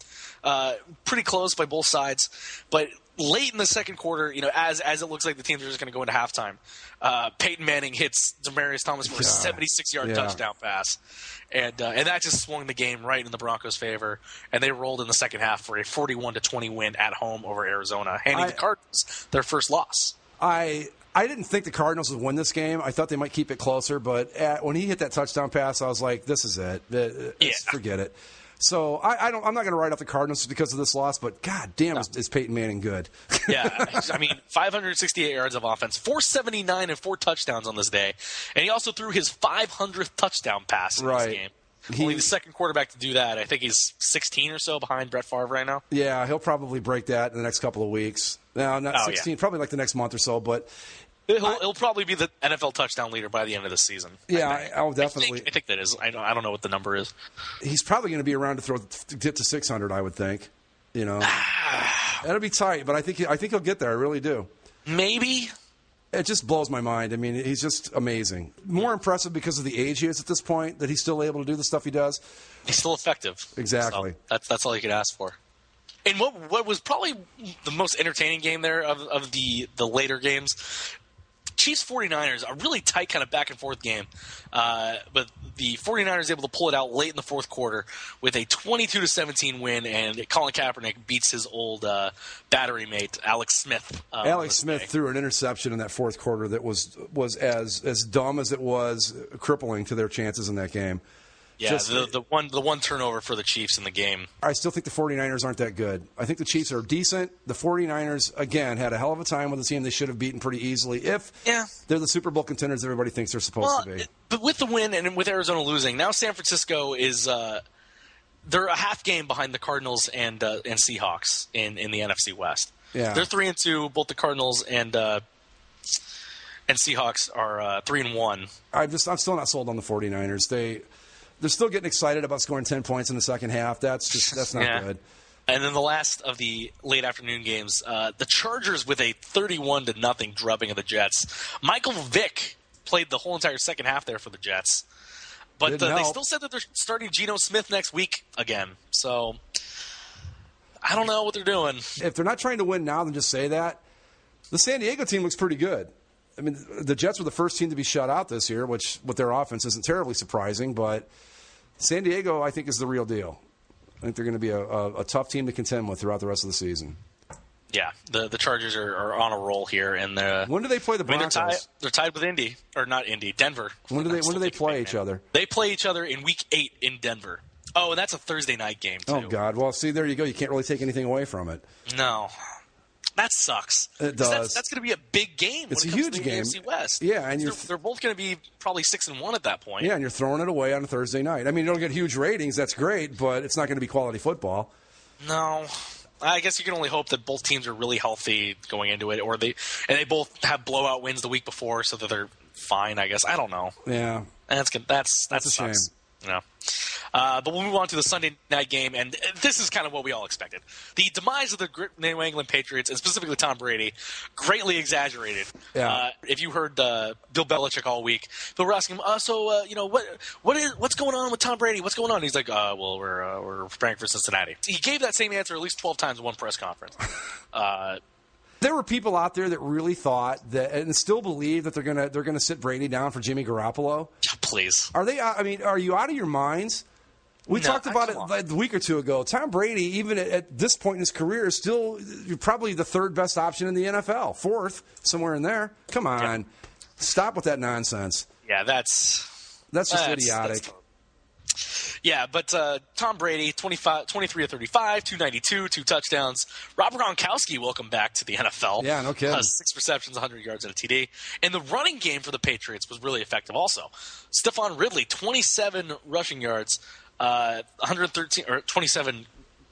pretty close by both sides, but late in the second quarter, as it looks like the teams are just going to go into halftime, Peyton Manning hits Demaryius Thomas for a 76-yard touchdown pass, and that just swung the game right in the Broncos' favor, and they rolled in the second half for a 41-20 win at home over Arizona, handing the Cardinals their first loss. I didn't think the Cardinals would win this game. I thought they might keep it closer, but when he hit that touchdown pass, I was like, "This is it. Forget it." So I'm not going to write off the Cardinals because of this loss, but God damn, is Peyton Manning good? Yeah, 568 yards of offense, 479 and 4 touchdowns on this day, and he also threw his 500th touchdown pass in this game. Only the second quarterback to do that. I think he's 16 or so behind Brett Favre right now. Yeah, he'll probably break that in the next couple of weeks. No, not 16, probably like the next month or so, but he'll probably be the NFL touchdown leader by the end of the season. Yeah, I'll definitely. I think that is. I don't know what the number is. He's probably going to be around to get to 600. I would think. That'll be tight, but I think he'll get there. I really do. Maybe. It just blows my mind. I mean, he's just amazing. More impressive because of the age he is at this point, that he's still able to do the stuff he does. He's still effective. Exactly. So that's all you could ask for. And what was probably the most entertaining game there of the later games, Chiefs 49ers, a really tight kind of back and forth game. But the 49ers able to pull it out late in the fourth quarter with a 22-17 win, and Colin Kaepernick beats his old battery mate, Alex Smith. Alex Smith threw an interception in that fourth quarter that was as dumb as it was crippling to their chances in that game. Yeah, the one turnover for the Chiefs in the game. I still think the 49ers aren't that good. I think the Chiefs are decent. The 49ers, again, had a hell of a time with a team they should have beaten pretty easily if they're the Super Bowl contenders everybody thinks they're supposed to be. But with the win and with Arizona losing, now San Francisco is they're a half game behind the Cardinals and Seahawks in the NFC West. Yeah. They're 3-2. Both the Cardinals and Seahawks are 3-1. I'm still not sold on the 49ers. They're still getting excited about scoring 10 points in the second half. That's not good. And then the last of the late afternoon games, the Chargers with a 31-0 drubbing of the Jets. Michael Vick played the whole entire second half there for the Jets. But they still said that they're starting Geno Smith next week again. So I don't know what they're doing. If they're not trying to win now, then just say that. The San Diego team looks pretty good. I mean, the Jets were the first team to be shut out this year, which with their offense isn't terribly surprising, but San Diego, I think, is the real deal. I think they're going to be a tough team to contend with throughout the rest of the season. Yeah, the Chargers are on a roll here. And when do they play the Broncos? They're tied with Indy, or not Indy, Denver. When do they play each other? They play each other in Week 8 in Denver. Oh, and that's a Thursday night game, too. Oh, God. Well, see, there you go. You can't really take anything away from it. No. That sucks. It does. That's going to be a big game. It's when a it comes huge to the game. AFC West. Yeah, and they're both going to be probably 6-1 at that point. Yeah, and you're throwing it away on a Thursday night. I mean, you don't get huge ratings. That's great, but it's not going to be quality football. No, I guess you can only hope that both teams are really healthy going into it, or they both have blowout wins the week before, so that they're fine. I guess I don't know. Yeah, and that's good. That's a shame. No. But we'll move on to the Sunday night game, and this is kind of what we all expected. The demise of the New England Patriots, and specifically Tom Brady, greatly exaggerated. Yeah. If you heard Bill Belichick all week, people were asking him, what's going on with Tom Brady? What's going on? He's like, well, we're preparing for Cincinnati. He gave that same answer at least 12 times in one press conference. There were people out there that really thought that and still believe that they're gonna sit Brady down for Jimmy Garoppolo. Please. Are they? I mean, are you out of your minds? We talked about it like a week or two ago. Tom Brady, even at this point in his career, is still probably the third best option in the NFL. Fourth, somewhere in there. Come on. Stop with that nonsense. Yeah, that's just idiotic. Yeah, but Tom Brady, 23 of 35, 292, 2 touchdowns. Rob Gronkowski, welcome back to the NFL. Yeah, no kidding. 6 receptions, 100 yards, and a TD. And the running game for the Patriots was really effective also. Stephon Ridley, 27 rushing yards, 113 or 27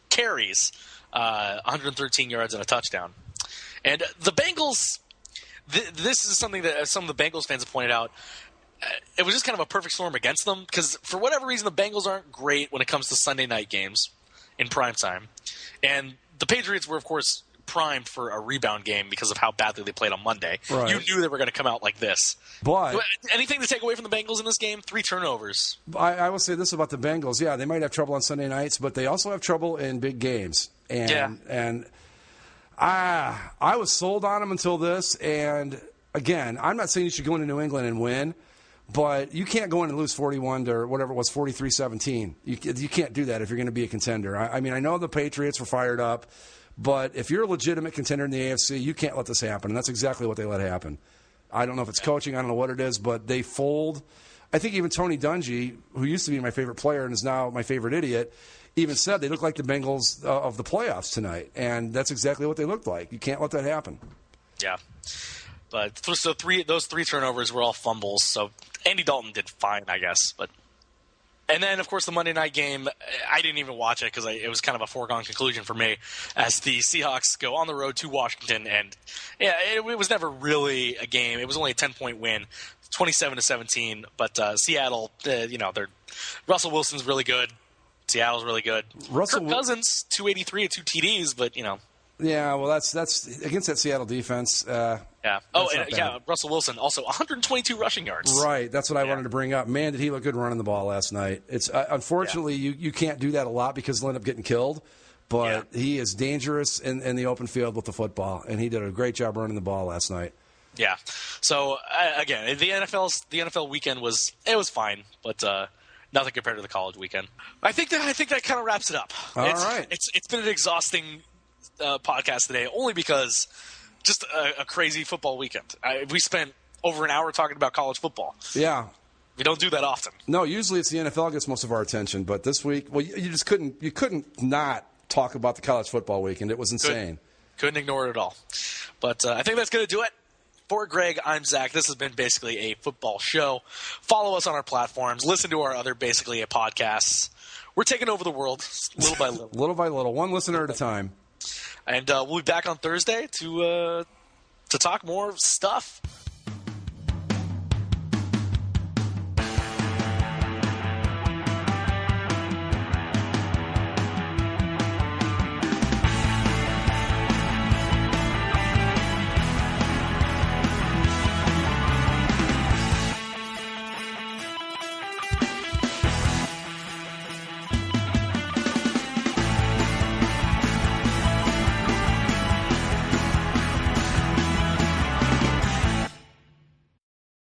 carries, 113 yards and a touchdown. And the Bengals, this is something that some of the Bengals fans have pointed out. It was just kind of a perfect storm against them because for whatever reason the Bengals aren't great when it comes to Sunday night games in primetime. And the Patriots were, of course, primed for a rebound game because of how badly they played on Monday. Right. You knew they were going to come out like this. But anything to take away from the Bengals in this game? 3 turnovers. I will say this about the Bengals. Yeah, they might have trouble on Sunday nights, but they also have trouble in big games. And I was sold on them until this. And, again, I'm not saying you should go into New England and win, but you can't go in and lose 41 to whatever it was, 43-17. You can't do that if you're going to be a contender. I mean, I know the Patriots were fired up, but if you're a legitimate contender in the AFC, you can't let this happen, and that's exactly what they let happen. I don't know if it's coaching, I don't know what it is, but they fold. I think even Tony Dungy, who used to be my favorite player and is now my favorite idiot, even said they look like the Bengals of the playoffs tonight, and that's exactly what they looked like. You can't let that happen. Yeah. But so those 3 turnovers were all fumbles, so Andy Dalton did fine, I guess. And then, of course, the Monday night game, I didn't even watch it because it was kind of a foregone conclusion for me as the Seahawks go on the road to Washington. And, yeah, it was never really a game. It was only a 10-point win, 27-17. But Seattle, Russell Wilson's really good. Seattle's really good. Kirk Cousins, 283 and 2 TDs, but, Yeah, well, that's against that Seattle defense. Yeah. Russell Wilson also 122 rushing yards. Right. That's what I wanted to bring up. Man, did he look good running the ball last night. It's unfortunately you can't do that a lot because he'll end up getting killed. But he is dangerous in the open field with the football, and he did a great job running the ball last night. Yeah. So again, the NFL weekend was fine, but nothing compared to the college weekend. I think that kind of wraps it up. All right. It's been an exhausting podcast today, only because just a crazy football weekend. We spent over an hour talking about college football. Yeah. We don't do that often. No, usually it's the NFL gets most of our attention, but this week, well, you couldn't not talk about the college football weekend. It was insane. Couldn't ignore it at all. But I think that's going to do it. For Greg, I'm Zach. This has been Basically a Football Show. Follow us on our platforms. Listen to our other Basically a podcasts. We're taking over the world little by little. Little by little. One listener at a time. And we'll be back on Thursday to talk more stuff.